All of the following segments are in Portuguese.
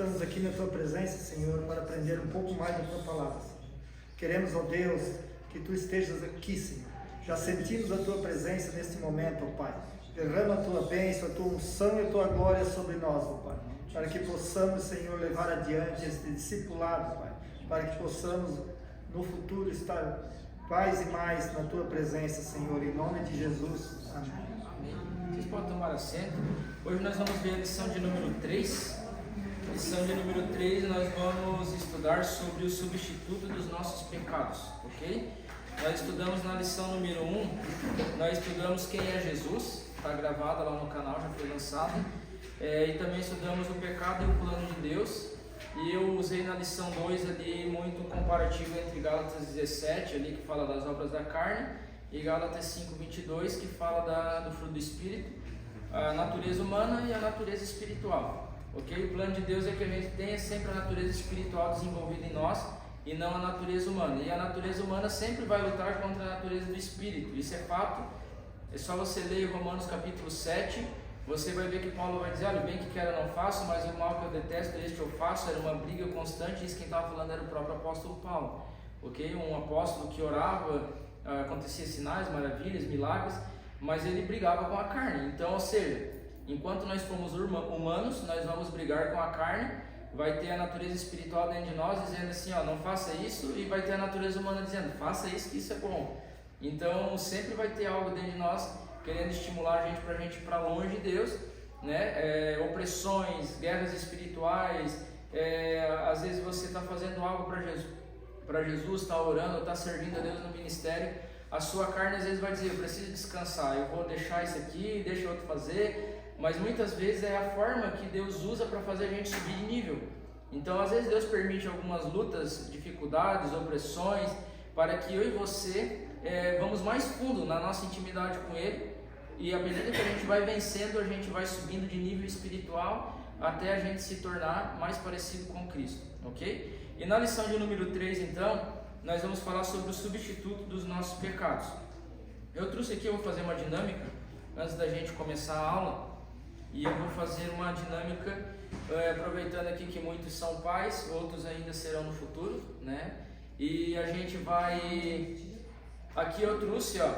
Estamos aqui na Tua presença, Senhor, para aprender um pouco mais da Tua palavra. Queremos, ó Deus, que Tu estejas aqui, Senhor. Já sentimos a Tua presença neste momento, ó Pai. Derrama a Tua bênção, a Tua unção e a Tua glória sobre nós, ó Pai. Para que possamos, Senhor, levar adiante este discipulado, Pai. Para que possamos, no futuro, estar mais e mais na Tua presença, Senhor. Em nome de Jesus. Amém. Amém. Vocês podem tomar assento. Hoje nós vamos ver a lição de número 3. Lição de número 3, nós vamos estudar sobre o substituto dos nossos pecados, ok? Nós estudamos na lição número 1, nós estudamos quem é Jesus, está gravada lá no canal, já foi lançada, e também estudamos o pecado e o plano de Deus, e eu usei na lição 2 ali muito comparativo entre Gálatas 17, ali que fala das obras da carne, e Gálatas 5:22, que fala do fruto do Espírito, a natureza humana e a natureza espiritual. Ok? O plano de Deus é que a gente tenha sempre a natureza espiritual desenvolvida em nós e não a natureza humana. E a natureza humana sempre vai lutar contra a natureza do espírito. Isso é fato. É só você ler Romanos capítulo 7. Você vai ver que Paulo vai dizer: olha, o bem que quero eu não faço, mas o mal que eu detesto, este eu faço. Era uma briga constante. Isso quem estava falando era o próprio apóstolo Paulo. Ok? Um apóstolo que orava, acontecia sinais, maravilhas, milagres, mas ele brigava com a carne. Então, ou seja, enquanto nós formos humanos, nós vamos brigar com a carne, vai ter a natureza espiritual dentro de nós dizendo assim, ó, não faça isso, e vai ter a natureza humana dizendo, faça isso, que isso é bom. Então sempre vai ter algo dentro de nós querendo estimular a gente ir para longe de Deus, né? Opressões, guerras espirituais, às vezes você está fazendo algo para Jesus, está orando, está servindo a Deus no ministério, a sua carne às vezes vai dizer, eu preciso descansar, eu vou deixar isso aqui, deixa outro fazer. Mas muitas vezes é a forma que Deus usa para fazer a gente subir de nível. Então, às vezes Deus permite algumas lutas, dificuldades, opressões, para que eu e você vamos mais fundo na nossa intimidade com Ele. E à medida que a gente vai vencendo, a gente vai subindo de nível espiritual até a gente se tornar mais parecido com Cristo, ok? E na lição de número 3, então, nós vamos falar sobre o substituto dos nossos pecados. Eu trouxe aqui, eu vou fazer uma dinâmica antes da gente começar a aula. E eu vou fazer uma dinâmica, aproveitando aqui que muitos são pais, outros ainda serão no futuro, né? E a gente vai... Aqui eu trouxe, ó,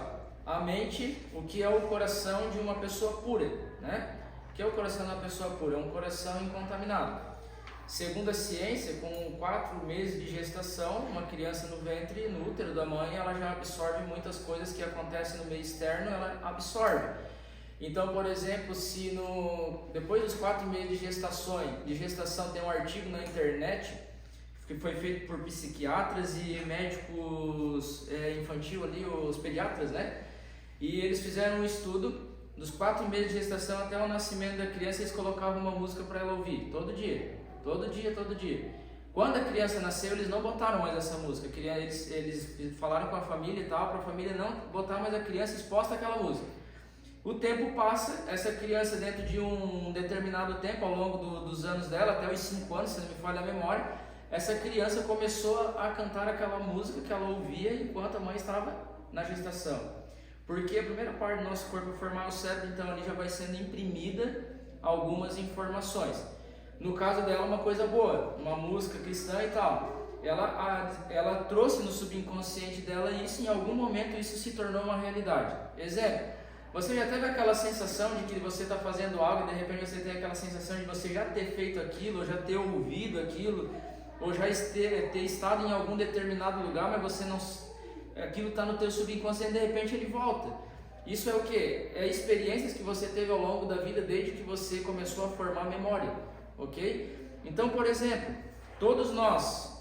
a mente, o que é o coração de uma pessoa pura, né? O que é o coração de uma pessoa pura? É um coração incontaminado. Segundo a ciência, com 4 meses de gestação, uma criança no ventre, no útero da mãe, ela já absorve muitas coisas que acontecem no meio externo, ela absorve. Então, por exemplo, se depois dos 4 meses de gestação tem um artigo na internet que foi feito por psiquiatras e médicos infantil ali, os pediatras, né? E eles fizeram um estudo dos 4 meses de gestação até o nascimento da criança, eles colocavam uma música para ela ouvir, todo dia. Quando a criança nasceu, eles não botaram mais essa música, eles falaram com a família e tal, para a família não botar mais a criança exposta àquela música. O tempo passa, essa criança dentro de um determinado tempo, ao longo dos anos dela, até os 5 anos, se não me falha a memória, essa criança começou a cantar aquela música que ela ouvia enquanto a mãe estava na gestação. Porque a primeira parte do nosso corpo é formar o cérebro, então ali já vai sendo imprimida algumas informações. No caso dela, uma coisa boa, uma música cristã e tal. Ela trouxe no subconsciente dela isso, em algum momento isso se tornou uma realidade. Exemplo. Você já teve aquela sensação de que você está fazendo algo e de repente você tem aquela sensação de você já ter feito aquilo, ou já ter ouvido aquilo, ou já ter estado em algum determinado lugar, mas você não, aquilo está no teu subconsciente e de repente ele volta. Isso é o que? É experiências que você teve ao longo da vida desde que você começou a formar memória, ok? Então, por exemplo, todos nós,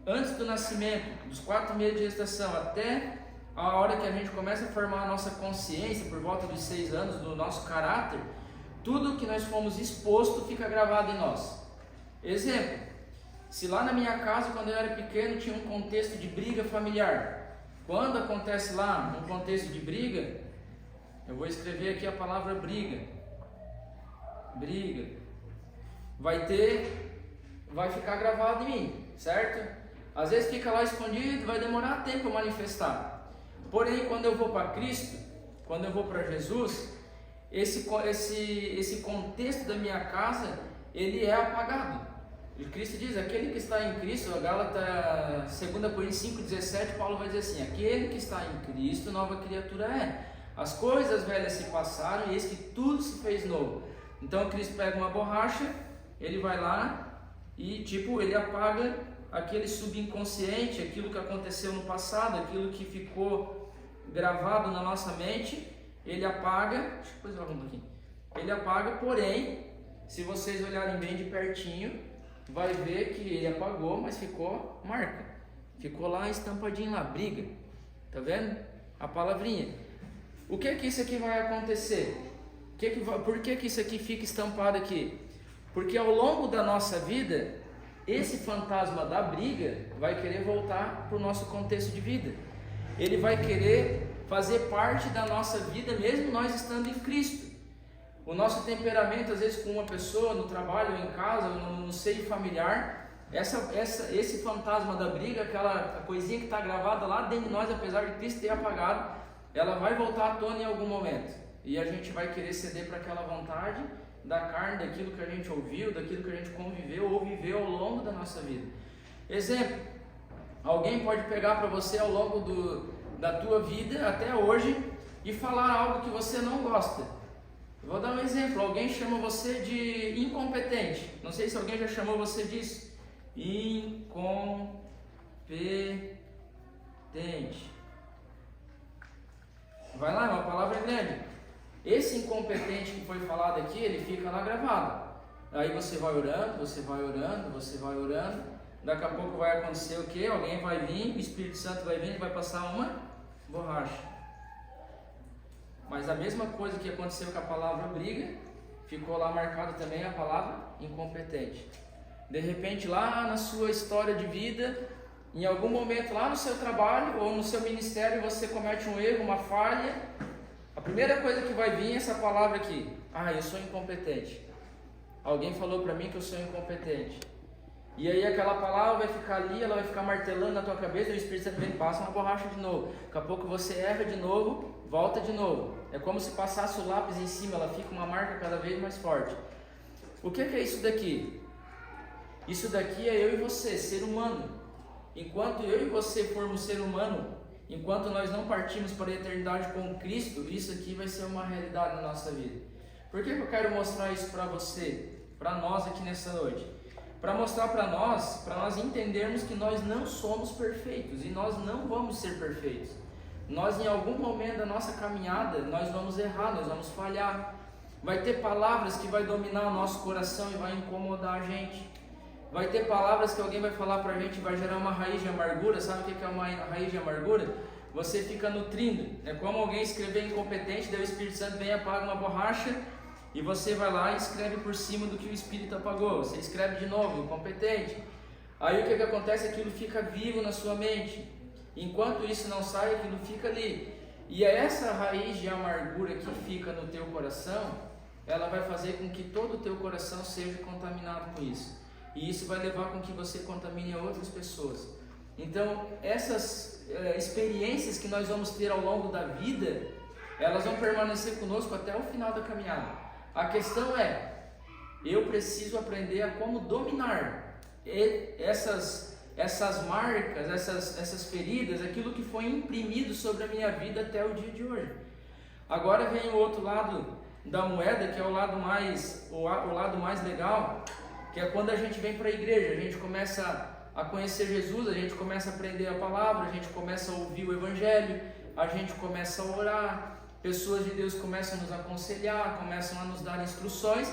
antes do nascimento, dos 4 meses de gestação até a hora que a gente começa a formar a nossa consciência, por volta dos 6 anos, do nosso caráter, tudo que nós fomos exposto fica gravado em nós. Exemplo, se lá na minha casa, quando eu era pequeno, tinha um contexto de briga familiar, quando acontece lá um contexto de briga, eu vou escrever aqui a palavra briga, vai ficar gravado em mim, certo? Às vezes fica lá escondido, vai demorar tempo para manifestar. Porém, quando eu vou para Cristo, quando eu vou para Jesus, esse contexto da minha casa, ele é apagado. E Cristo diz, aquele que está em Cristo, a Gálatas 2 Coríntios 5,17, Paulo vai dizer assim, aquele que está em Cristo, nova criatura é. As coisas velhas se passaram e eis que tudo se fez novo. Então Cristo pega uma borracha, ele vai lá e ele apaga aquele subconsciente, aquilo que aconteceu no passado, aquilo que ficou gravado na nossa mente, ele apaga, deixa eu fazer um pouquinho. Ele apaga, porém, se vocês olharem bem de pertinho, vai ver que ele apagou, mas ficou marca. Ficou lá estampadinho lá, briga. Tá vendo? A palavrinha. O que isso aqui vai acontecer? Por que isso aqui fica estampado aqui? Porque ao longo da nossa vida, esse fantasma da briga vai querer voltar para o nosso contexto de vida. Ele vai querer fazer parte da nossa vida, mesmo nós estando em Cristo. O nosso temperamento, às vezes, com uma pessoa, no trabalho, em casa, no seio familiar, esse fantasma da briga, aquela coisinha que está gravada lá dentro de nós, apesar de Cristo ter apagado, ela vai voltar à tona em algum momento. E a gente vai querer ceder para aquela vontade da carne, daquilo que a gente ouviu, daquilo que a gente conviveu ou viveu ao longo da nossa vida. Exemplo, alguém pode pegar para você ao longo da tua vida, até hoje, e falar algo que você não gosta. Eu vou dar um exemplo, alguém chama você de incompetente. Não sei se alguém já chamou você disso. Incompetente. Vai lá, é uma palavra grande. Esse incompetente que foi falado aqui, ele fica lá gravado. Aí você vai orando, você vai orando, você vai orando. Daqui a pouco vai acontecer o quê? Alguém vai vir, o Espírito Santo vai vir e vai passar uma borracha. Mas a mesma coisa que aconteceu com a palavra briga, ficou lá marcado também a palavra incompetente. De repente, lá na sua história de vida, em algum momento lá no seu trabalho ou no seu ministério, você comete um erro, uma falha. A primeira coisa que vai vir é essa palavra aqui. Eu sou incompetente. Alguém falou para mim que eu sou incompetente. E aí aquela palavra vai ficar ali, ela vai ficar martelando na tua cabeça, e o Espírito Santo vem e passa uma borracha de novo. Daqui a pouco você erra de novo, volta de novo. É como se passasse o lápis em cima, ela fica uma marca cada vez mais forte. O que é isso daqui? Isso daqui é eu e você, ser humano. Enquanto eu e você formos ser humano, enquanto nós não partimos para a eternidade com Cristo, isso aqui vai ser uma realidade na nossa vida. Por que eu quero mostrar isso para você, para nós aqui nessa noite? Para mostrar para nós entendermos que nós não somos perfeitos e nós não vamos ser perfeitos. Nós, em algum momento da nossa caminhada, nós vamos errar, nós vamos falhar. Vai ter palavras que vai dominar o nosso coração e vai incomodar a gente. Vai ter palavras que alguém vai falar para a gente e vai gerar uma raiz de amargura. Sabe o que é uma raiz de amargura? Você fica nutrindo. É como alguém escrever incompetente, daí o Espírito Santo vem e apaga uma borracha e você vai lá e escreve por cima do que o Espírito apagou. Você escreve de novo, incompetente. Aí o que acontece? Aquilo fica vivo na sua mente. Enquanto isso não sai, aquilo fica ali. E é essa raiz de amargura que fica no teu coração, ela vai fazer com que todo o teu coração seja contaminado com isso. E isso vai levar com que você contamine outras pessoas. Então, essas experiências que nós vamos ter ao longo da vida, elas vão permanecer conosco até o final da caminhada. A questão é, eu preciso aprender a como dominar essas marcas, essas feridas, aquilo que foi imprimido sobre a minha vida até o dia de hoje. Agora vem o outro lado da moeda, que é o lado mais legal, que é quando a gente vem para a igreja, a gente começa a conhecer Jesus, a gente começa a aprender a palavra, a gente começa a ouvir o Evangelho, a gente começa a orar, pessoas de Deus começam a nos aconselhar, começam a nos dar instruções,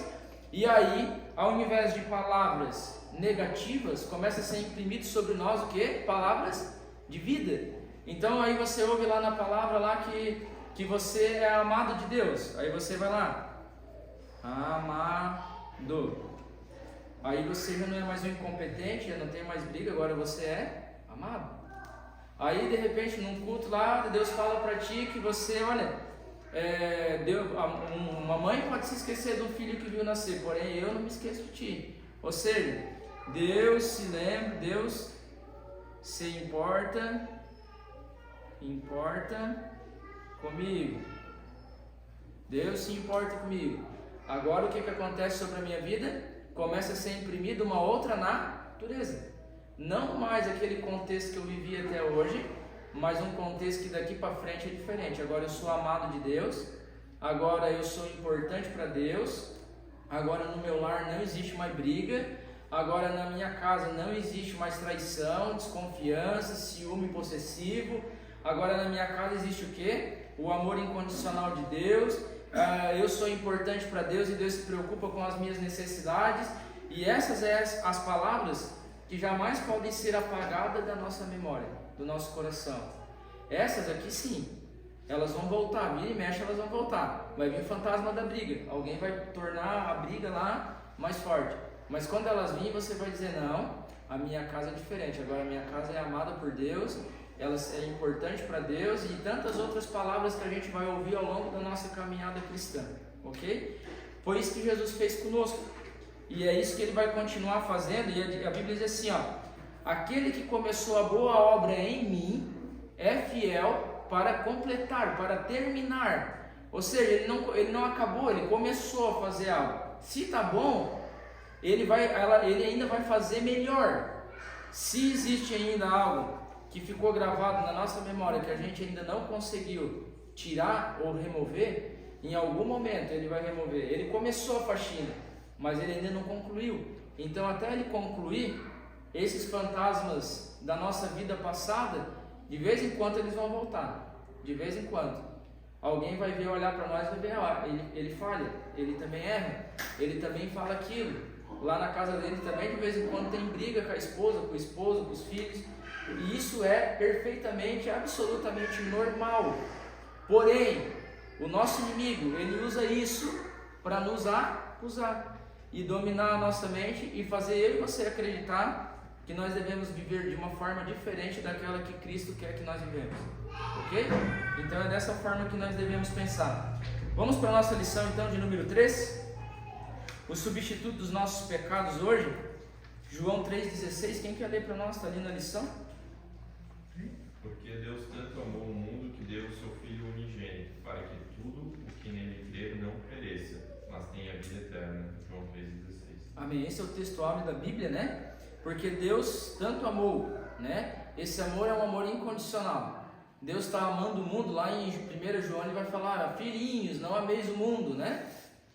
e aí, ao invés de palavras negativas, começa a ser imprimido sobre nós o que? Palavras de vida. Então aí você ouve lá na palavra lá que você é amado de Deus, aí você vai lá, amado. Aí você já não é mais um incompetente, já não tem mais briga, agora você é amado. Aí de repente num culto lá, Deus fala para ti que você, olha, uma mãe pode se esquecer do filho que viu nascer, porém eu não me esqueço de ti. Ou seja, Deus se lembra, Deus se importa comigo. Deus se importa comigo. Agora o que acontece sobre a minha vida? começa a ser imprimida uma outra natureza. Não mais aquele contexto que eu vivi até hoje, mas um contexto que daqui para frente é diferente. Agora eu sou amado de Deus, agora eu sou importante para Deus, agora no meu lar não existe mais briga, agora na minha casa não existe mais traição, desconfiança, ciúme possessivo, agora na minha casa existe o quê? O amor incondicional de Deus, eu sou importante para Deus e Deus se preocupa com as minhas necessidades, e essas são as palavras que jamais podem ser apagadas da nossa memória, do nosso coração. Essas aqui sim, elas vão voltar, vira e mexe, elas vão voltar. Vai vir o fantasma da briga, alguém vai tornar a briga lá mais forte. Mas quando elas virem, você vai dizer, não, a minha casa é diferente, agora a minha casa é amada por Deus, ela é importante para Deus, e tantas outras palavras que a gente vai ouvir ao longo da nossa caminhada cristã, ok? Foi isso que Jesus fez conosco. E é isso que ele vai continuar fazendo, e a Bíblia diz assim, ó, aquele que começou a boa obra em mim é fiel para completar, para terminar. Ou seja, ele não acabou, ele começou a fazer algo. Se está bom, ele ainda vai fazer melhor. Se existe ainda algo que ficou gravado na nossa memória, que a gente ainda não conseguiu tirar ou remover, em algum momento ele vai remover. Ele começou a faxina, mas ele ainda não concluiu. Então, até ele concluir, esses fantasmas da nossa vida passada, de vez em quando eles vão voltar. De vez em quando. Alguém vai ver, olhar para nós e vai ver, ó, ele falha, ele também erra, ele também fala aquilo. Lá na casa dele também, de vez em quando, tem briga com a esposa, com o esposo, com os filhos. E isso é perfeitamente, absolutamente normal. Porém, o nosso inimigo, ele usa isso para nos acusar e dominar a nossa mente e fazer eu e você acreditar que nós devemos viver de uma forma diferente daquela que Cristo quer que nós vivemos, ok? Então é dessa forma que nós devemos pensar. Vamos para a nossa lição então de número 3, o substituto dos nossos pecados hoje, João 3,16, quem quer ler para nós? Está ali na lição? Porque Deus tanto amou o mundo que deu o seu Filho unigênito, para que tudo o que nele crer não pereça, mas tenha vida eterna. João 3,16. Amém. Esse é o texto-áureo da Bíblia, né? Porque Deus tanto amou, né? Esse amor é um amor incondicional. Deus está amando o mundo. Lá em 1 João ele vai falar, filhinhos, não ameis o mundo, né?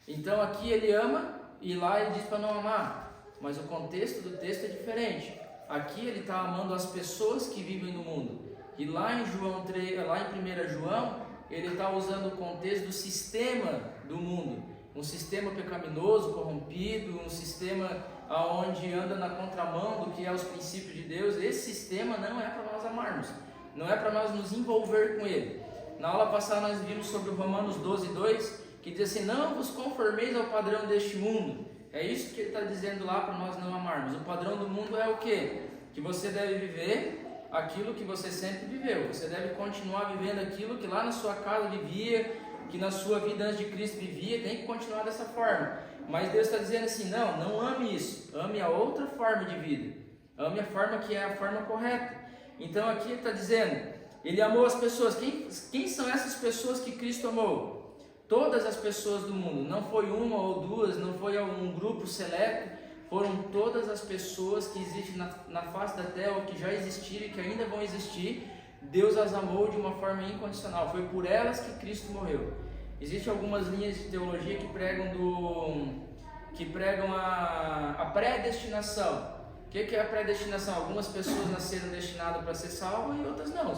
Então aqui ele ama e lá ele diz para não amar. Mas o contexto do texto é diferente. Aqui ele está amando as pessoas que vivem no mundo. E lá em João 3, lá em 1 João, ele está usando o contexto do sistema do mundo. Um sistema pecaminoso, corrompido, um sistema onde anda na contramão do que é os princípios de Deus. Esse sistema não é para nós amarmos, não é para nós nos envolver com ele. Na aula passada nós vimos sobre o Romanos 12:2, que diz assim, não vos conformeis ao padrão deste mundo. É isso que ele está dizendo lá para nós não amarmos. O padrão do mundo é o quê? Que você deve viver aquilo que você sempre viveu. Você deve continuar vivendo aquilo que lá na sua casa vivia, que na sua vida antes de Cristo vivia, tem que continuar dessa forma. Mas Deus está dizendo assim, não ame isso, ame a outra forma de vida, ame a forma que é a forma correta. Então aqui ele está dizendo, ele amou as pessoas. Quem são essas pessoas que Cristo amou? Todas as pessoas do mundo, não foi uma ou duas, não foi um grupo seleto, foram todas as pessoas que existem na face da terra, ou que já existiram e que ainda vão existir. Deus as amou de uma forma incondicional, foi por elas que Cristo morreu. Existem algumas linhas de teologia que pregam a predestinação. O que é a predestinação? Algumas pessoas nasceram destinadas para ser salvas e outras não.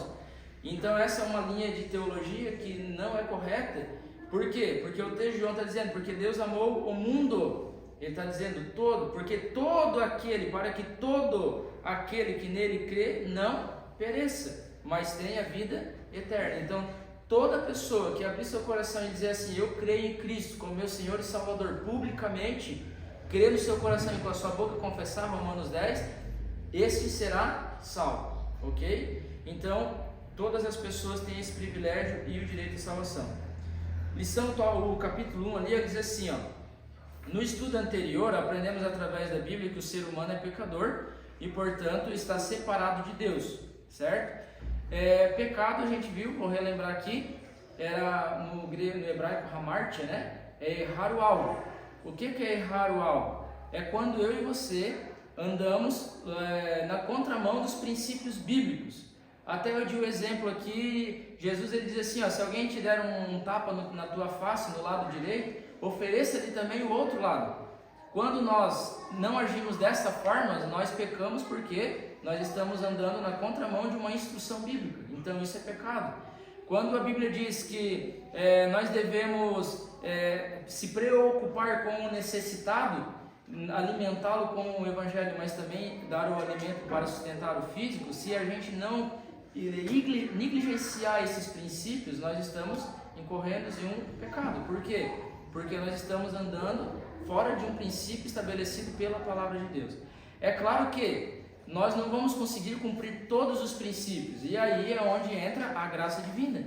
Então essa é uma linha de teologia que não é correta. Por quê? Porque o texto de João está dizendo, porque Deus amou o mundo. Ele está dizendo todo, porque todo aquele, para que todo aquele que nele crê não pereça, mas tenha vida eterna. Então, toda pessoa que abrir seu coração e dizer assim, eu creio em Cristo como meu Senhor e Salvador, publicamente, crer no seu coração e com a sua boca confessar, Romanos 10, este será salvo, ok? Então, todas as pessoas têm esse privilégio e o direito de salvação. Lição, o capítulo 1 ali, ele diz assim, ó, no estudo anterior, aprendemos através da Bíblia que o ser humano é pecador e, portanto, está separado de Deus, certo? Pecado, a gente viu, vou relembrar aqui, era no hebraico hamartia, né? É errar o alvo. O que é errar o alvo? é quando eu e você andamos na contramão dos princípios bíblicos. Até eu dei o exemplo aqui, Jesus ele diz assim, ó, se alguém te der um tapa na tua face, no lado direito, ofereça-lhe também o outro lado. Quando nós não agimos dessa forma, nós pecamos porque nós estamos andando na contramão de uma instrução bíblica. Então isso é pecado. Quando a Bíblia diz que nós devemos se preocupar com o necessitado, alimentá-lo com o Evangelho, mas também dar o alimento para sustentar o físico, se a gente não negligenciar esses princípios, nós estamos incorrendo em um pecado. Por quê? Porque nós estamos andando fora de um princípio estabelecido pela palavra de Deus. É claro que nós não vamos conseguir cumprir todos os princípios, e aí é onde entra a graça divina.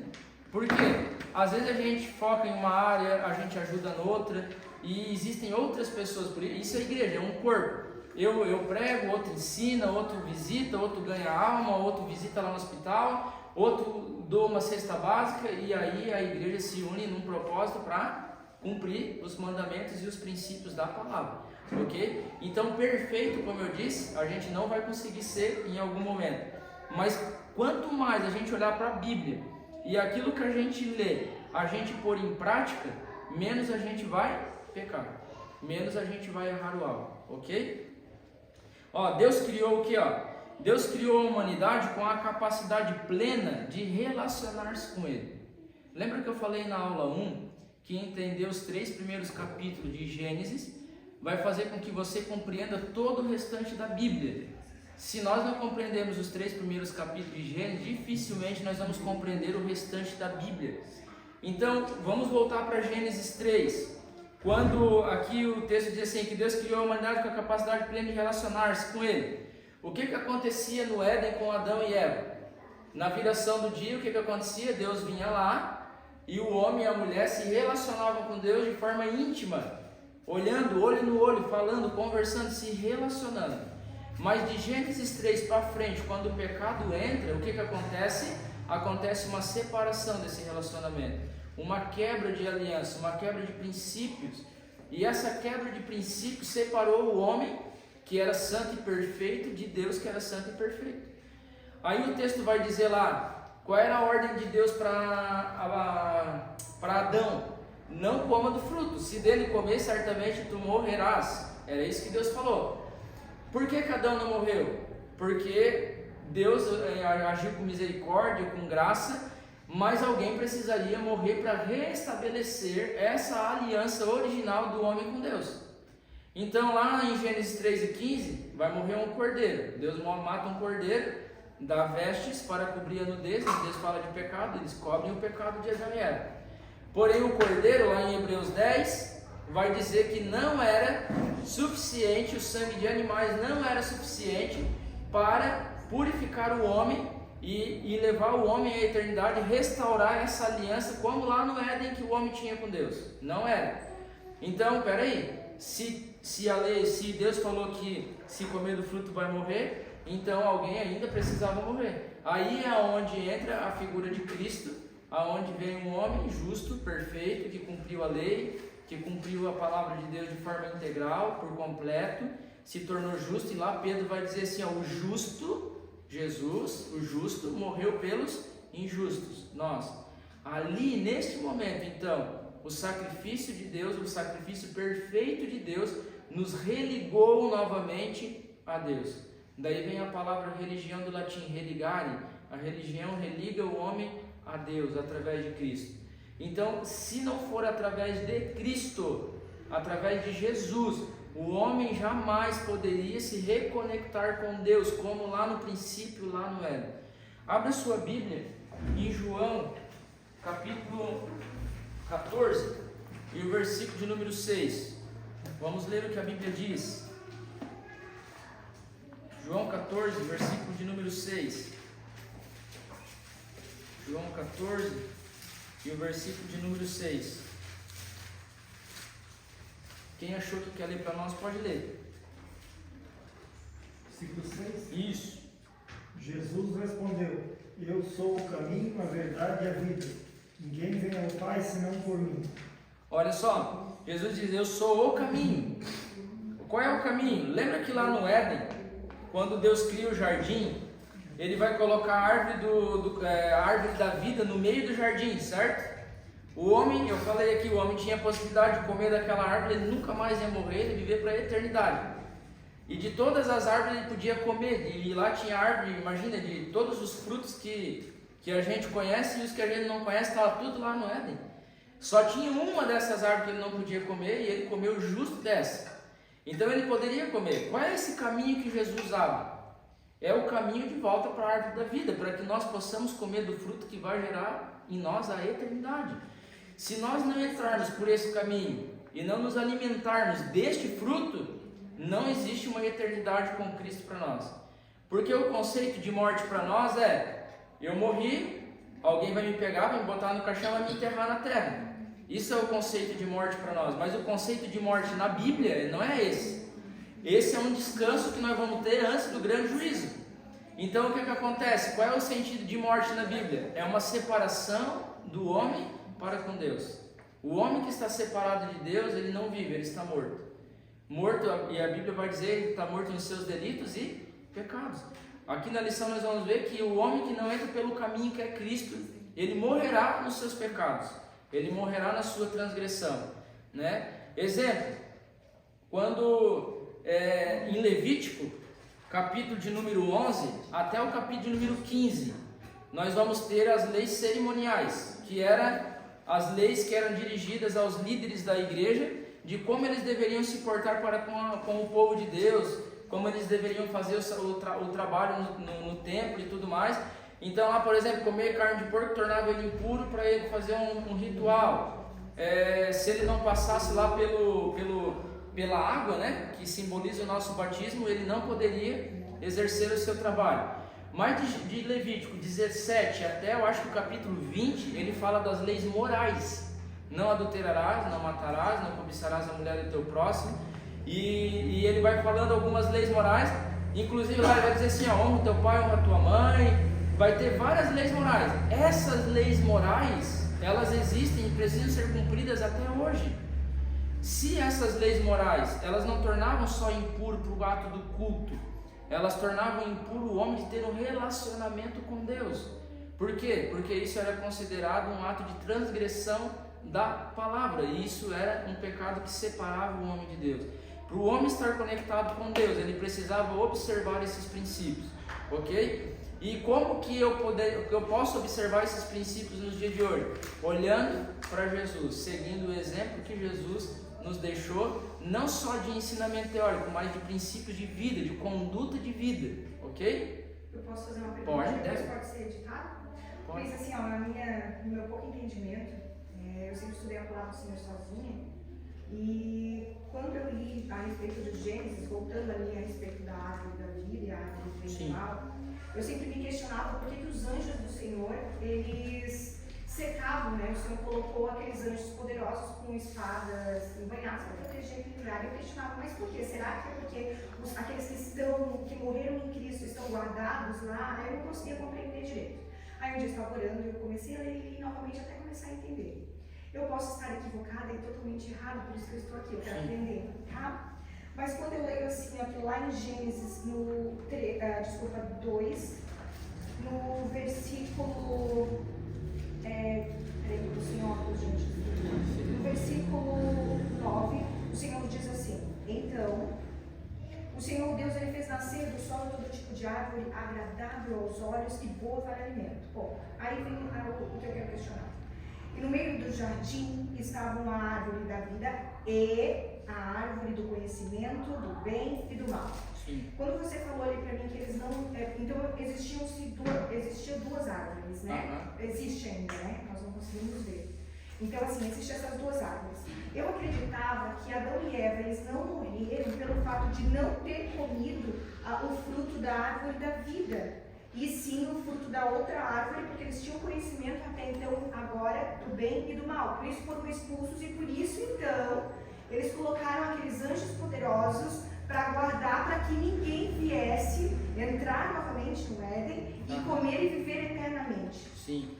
Por quê? Às vezes a gente foca em uma área, a gente ajuda noutra, e existem outras pessoas, por isso a igreja é um corpo. Eu prego, outro ensina, outro visita, outro ganha alma, outro visita lá no hospital, outro doa uma cesta básica, e aí a igreja se une num propósito para cumprir os mandamentos e os princípios da palavra, ok? Então, perfeito, como eu disse, a gente não vai conseguir ser em algum momento, mas quanto mais a gente olhar para a Bíblia e aquilo que a gente lê, a gente pôr em prática, menos a gente vai pecar, menos a gente vai errar o alvo, ok? Ó, Deus criou o que, ó? Deus criou a humanidade com a capacidade plena de relacionar-se com Ele. Lembra que eu falei na aula 1 que entender os 3 primeiros capítulos de Gênesis vai fazer com que você compreenda todo o restante da Bíblia. Se nós não compreendemos os 3 primeiros capítulos de Gênesis, dificilmente nós vamos compreender o restante da Bíblia. Então, vamos voltar para Gênesis 3. Quando aqui o texto diz assim, que Deus criou a humanidade com a capacidade plena de relacionar-se com Ele. O que acontecia no Éden com Adão e Eva? Na viração do dia, o que acontecia? Deus vinha lá, e o homem e a mulher se relacionavam com Deus de forma íntima, olhando, olho no olho, falando, conversando, se relacionando. Mas de Gênesis 3 para frente, quando o pecado entra, o que acontece? Acontece uma separação desse relacionamento, uma quebra de aliança, uma quebra de princípios. E essa quebra de princípios separou o homem, que era santo e perfeito, de Deus, que era santo e perfeito. Aí o texto vai dizer lá, qual era a ordem de Deus para Adão? Não coma do fruto, se dele comer, certamente tu morrerás. Era isso que Deus falou. Por que Adão não morreu? Porque Deus agiu com misericórdia, com graça, mas alguém precisaria morrer para restabelecer essa aliança original do homem com Deus. Então lá em Gênesis 3:15 vai morrer um cordeiro. Deus mata um cordeiro, dá vestes para cobrir a nudez. Deus fala de pecado, eles cobrem o pecado de Adão e Eva. Porém o cordeiro, lá em Hebreus 10, vai dizer que não era suficiente, o sangue de animais não era suficiente para purificar o homem e levar o homem à eternidade, restaurar essa aliança como lá no Éden que o homem tinha com Deus. Não era. Então, peraí, se Deus falou que se comer do fruto vai morrer, então alguém ainda precisava morrer. Aí é onde entra a figura de Cristo, aonde vem um homem justo, perfeito, que cumpriu a lei, que cumpriu a palavra de Deus de forma integral, por completo, se tornou justo. E lá Pedro vai dizer assim, ó, o justo, Jesus, o justo, morreu pelos injustos, nós. Ali, neste momento, então, o sacrifício de Deus, o sacrifício perfeito de Deus, nos religou novamente a Deus. Daí vem a palavra religião do latim, religare. A religião religa o homem a Deus através de Cristo. Então, se não for através de Cristo, através de Jesus, o homem jamais poderia se reconectar com Deus, como lá no princípio, lá no Éden. Abra sua Bíblia em João, capítulo 14, e o versículo de número 6. Vamos ler o que a Bíblia diz. João 14, versículo de número 6. João 14 e o versículo de número 6. Quem achou que quer ler para nós, pode ler. Versículo 6. Isso. Jesus respondeu, eu sou o caminho, a verdade e a vida. Ninguém vem ao Pai senão por mim. Olha só, Jesus diz, eu sou o caminho. Qual é o caminho? Lembra que lá no Éden, quando Deus cria o jardim, Ele vai colocar a árvore da vida no meio do jardim, certo? O homem, eu falei aqui, o homem tinha a possibilidade de comer daquela árvore, ele nunca mais ia morrer, ele ia viver para a eternidade. E de todas as árvores ele podia comer, e lá tinha árvore, imagina, de todos os frutos que a gente conhece e os que a gente não conhece, estava tudo lá no Éden. Só tinha uma dessas árvores que ele não podia comer, e ele comeu justo dessa. Então ele poderia comer. Qual é esse caminho que Jesus abre? É o caminho de volta para a árvore da vida, para que nós possamos comer do fruto que vai gerar em nós a eternidade. Se nós não entrarmos por esse caminho e não nos alimentarmos deste fruto, não existe uma eternidade com Cristo para nós. Porque o conceito de morte para nós é: eu morri, alguém vai me pegar, vai me botar no caixão e vai me enterrar na terra. Isso é o conceito de morte para nós. Mas o conceito de morte na Bíblia não é esse. Esse é um descanso que nós vamos ter antes do grande juízo. Então o que acontece? Qual é o sentido de morte na Bíblia? É uma separação do homem para com Deus. O homem que está separado de Deus, ele não vive, ele está morto. Morto, e a Bíblia vai dizer, ele está morto nos seus delitos e pecados. Aqui na lição nós vamos ver que o homem que não entra pelo caminho que é Cristo, ele morrerá nos seus pecados. Ele morrerá na sua transgressão, né? Exemplo, quando em Levítico, capítulo de número 11 até o capítulo de número 15, nós vamos ter as leis cerimoniais, que eram as leis que eram dirigidas aos líderes da igreja, de como eles deveriam se portar para com o povo de Deus, como eles deveriam fazer o trabalho no templo e tudo mais. Então lá, por exemplo, comer carne de porco tornava ele impuro para ele fazer um ritual. Se ele não passasse lá pela água, né, que simboliza o nosso batismo, ele não poderia exercer o seu trabalho. Mas de Levítico 17 até, eu acho que o capítulo 20, ele fala das leis morais. Não adulterarás, não matarás, não cobiçarás a mulher do teu próximo. E ele vai falando algumas leis morais. Inclusive lá ele vai dizer assim, honra teu pai, honra tua mãe. Vai ter várias leis morais. Essas leis morais, elas existem e precisam ser cumpridas até hoje. Se essas leis morais, elas não tornavam só impuro para o ato do culto, elas tornavam impuro o homem de ter um relacionamento com Deus. Por quê? Porque isso era considerado um ato de transgressão da palavra, e isso era um pecado que separava o homem de Deus. Para o homem estar conectado com Deus, ele precisava observar esses princípios, ok? E como que eu posso observar esses princípios nos dias de hoje? Olhando para Jesus, seguindo o exemplo que Jesus nos deixou, não só de ensinamento teórico, mas de princípios de vida, de conduta de vida, ok? Eu posso fazer uma pergunta? Pode ser editado? Pode. Mas assim, no meu pouco entendimento, eu sempre estudei a palavra do Senhor sozinha, e quando eu li a respeito de Gênesis, voltando ali a respeito da árvore da vida e a árvore do bem e do mal, eu sempre me questionava por que os anjos do Senhor, eles cercavam, né? O Senhor colocou aqueles anjos poderosos com espadas embanhadas para proteger aquele lugar. Eu questionava, mas por quê? Será que é porque aqueles que morreram em Cristo estão guardados lá? Eu não conseguia compreender direito. Aí um dia eu estava orando e eu comecei a ler e novamente até começar a entender. Eu posso estar equivocada e totalmente errada, por isso que eu estou aqui, eu quero aprender, tá? Mas quando eu leio assim, aqui lá em Gênesis, no 2, no versículo... peraí, eu tô sem óculos, gente. No versículo 9, o Senhor diz assim: então, o Senhor Deus, ele fez nascer do solo todo tipo de árvore agradável aos olhos e boa para alimento. Bom, aí vem o que eu quero questionar. E no meio do jardim estavam a árvore da vida e a árvore do conhecimento do bem e do mal. Sim. Quando você falou ali para mim que eles não... então existiam duas árvores, né? Existe ainda, né? Nós não conseguimos ver. Então, assim, existem essas duas árvores. Eu acreditava que Adão e Eva, eles não morreram pelo fato de não ter comido o fruto da árvore da vida, e sim o fruto da outra árvore, porque eles tinham conhecimento até então, agora, do bem e do mal. Por isso foram expulsos, e por isso, então, eles colocaram aqueles anjos poderosos para guardar, para que ninguém viesse entrar novamente no Éden e comer e viver eternamente. Sim,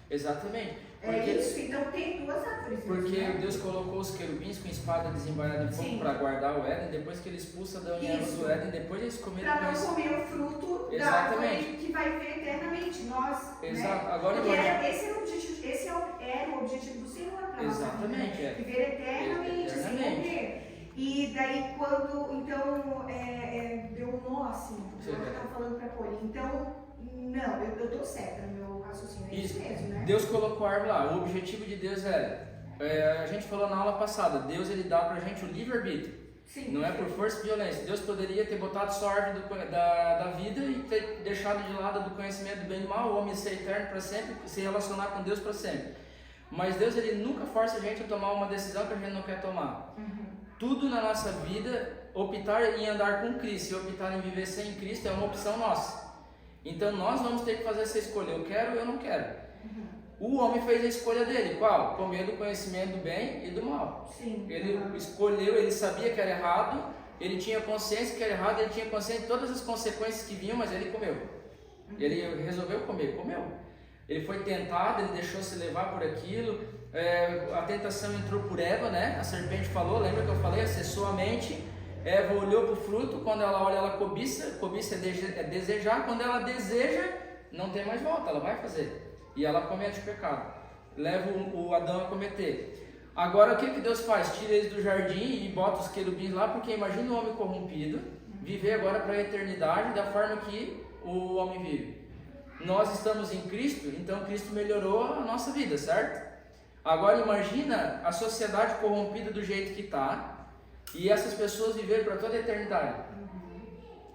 exatamente. Porque, isso, então tem duas árvores. porque né? Deus colocou os querubins com espada desembainhada em fogo Sim. para guardar o Éden, depois que ele expulsa Adão e Eva Isso. do Éden, depois eles comeram Para não mais. comer o fruto da Exatamente. árvore que vai viver eternamente, nós. Exato. Né? Agora porque imagina. esse era o objetivo, era o objetivo do Senhor para nós. Exatamente, é. Viver eternamente, sem Eternamente. morrer. E daí quando, então, deu um nó assim, Sim. eu estava falando para a Poli. Então, não, eu estou certa no meu raciocínio, é isso mesmo, né? Deus colocou a árvore lá. O objetivo de Deus a gente falou na aula passada, Deus ele dá pra gente o livre-arbítrio. Sim. Não é por força e violência. Deus poderia ter botado só a árvore da vida e ter deixado de lado do conhecimento do bem e do mal, o homem ser eterno para sempre, se relacionar com Deus para sempre. Mas Deus ele nunca força a gente a tomar uma decisão que a gente não quer tomar. Tudo na nossa vida, optar em andar com Cristo e optar em viver sem Cristo é uma opção nossa. Então nós vamos ter que fazer essa escolha, eu quero ou eu não quero. O homem fez a escolha dele, qual? Comer do conhecimento do bem e do mal. Sim. Ele escolheu, ele sabia que era errado, ele tinha consciência que era errado, ele tinha consciência de todas as consequências que vinham, mas ele comeu. Ele resolveu comer, comeu. Ele foi tentado, ele deixou se levar por aquilo, a tentação entrou por Eva, né? A serpente falou, lembra que eu falei, acessou a mente. Eva olhou para o fruto, quando ela olha ela cobiça é desejar, quando ela deseja, não tem mais volta, ela vai fazer. E ela comete o pecado, leva o Adão a cometer. Agora o que Deus faz? Tira eles do jardim e bota os querubins lá, porque imagina o homem corrompido, viver agora para a eternidade da forma que o homem vive. Nós estamos em Cristo, então Cristo melhorou a nossa vida, certo? Agora imagina a sociedade corrompida do jeito que está, e essas pessoas viverem para toda a eternidade.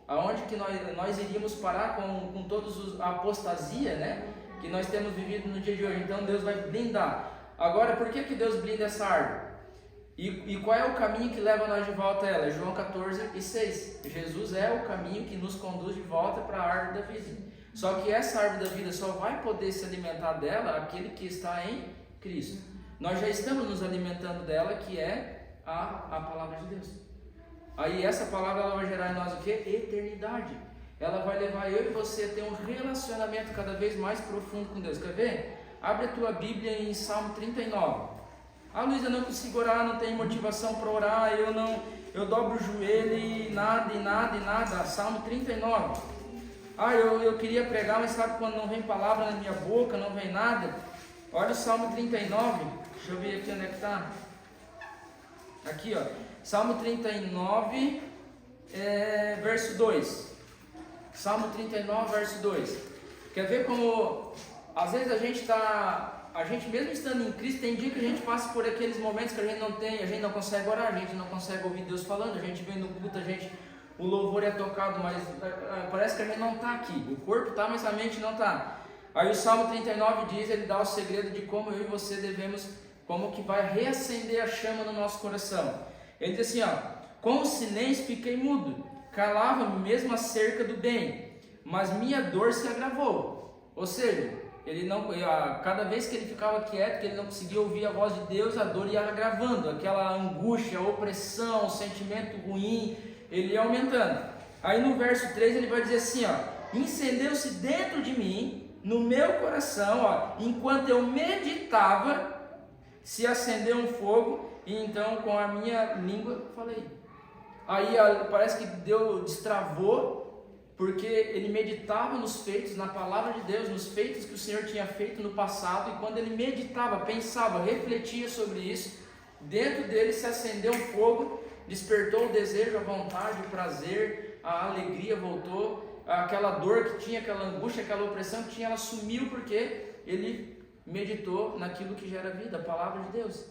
Aonde que nós iríamos parar com todos a apostasia, né? Que nós temos vivido no dia de hoje. Então Deus vai blindar. Agora, por que Deus blinda essa árvore? E qual é o caminho que leva nós de volta a ela? João 14:6. Jesus é o caminho que nos conduz de volta para a árvore da vida. Só que essa árvore da vida só vai poder se alimentar dela aquele que está em Cristo. Nós já estamos nos alimentando dela, que é a palavra de Deus. Aí essa palavra ela vai gerar em nós o que? Eternidade. Ela vai levar eu e você a ter um relacionamento cada vez mais profundo com Deus. Quer ver? Abre a tua Bíblia em Salmo 39. Ah, Luiz, eu não consigo orar, não tenho motivação para orar, eu dobro o joelho e nada. Salmo 39. Ah, eu queria pregar, mas sabe quando não vem palavra na minha boca, não vem nada? Olha o Salmo 39. Deixa eu ver aqui onde é que está. Aqui, ó. Salmo 39, verso 2. Salmo 39, verso 2. Quer ver como às vezes a gente mesmo estando em Cristo, tem dia que a gente passa por aqueles momentos que a gente não consegue orar, a gente não consegue ouvir Deus falando, a gente vem no culto, o louvor é tocado, mas parece que a gente não está aqui. O corpo está, mas a mente não está. Aí o Salmo 39 diz, ele dá o segredo de como eu e você devemos, como que vai reacender a chama no nosso coração. Ele diz assim, ó: com o silêncio fiquei mudo, calava-me mesmo acerca do bem, mas minha dor se agravou. Ou seja, cada vez que ele ficava quieto, que ele não conseguia ouvir a voz de Deus, a dor ia agravando, aquela angústia, a opressão, o sentimento ruim, ele ia aumentando. Aí no verso 3 ele vai dizer assim, ó: incendeu-se dentro de mim, no meu coração, ó, enquanto eu meditava, se acendeu um fogo, e então com a minha língua falei. Aí parece que Deus destravou, porque ele meditava nos feitos, na palavra de Deus, nos feitos que o Senhor tinha feito no passado, e quando ele meditava, pensava, refletia sobre isso, dentro dele se acendeu um fogo, despertou o desejo, a vontade, o prazer, a alegria voltou, aquela dor que tinha, aquela angústia, aquela opressão que tinha, ela sumiu, porque ele meditou naquilo que gera vida, a palavra de Deus.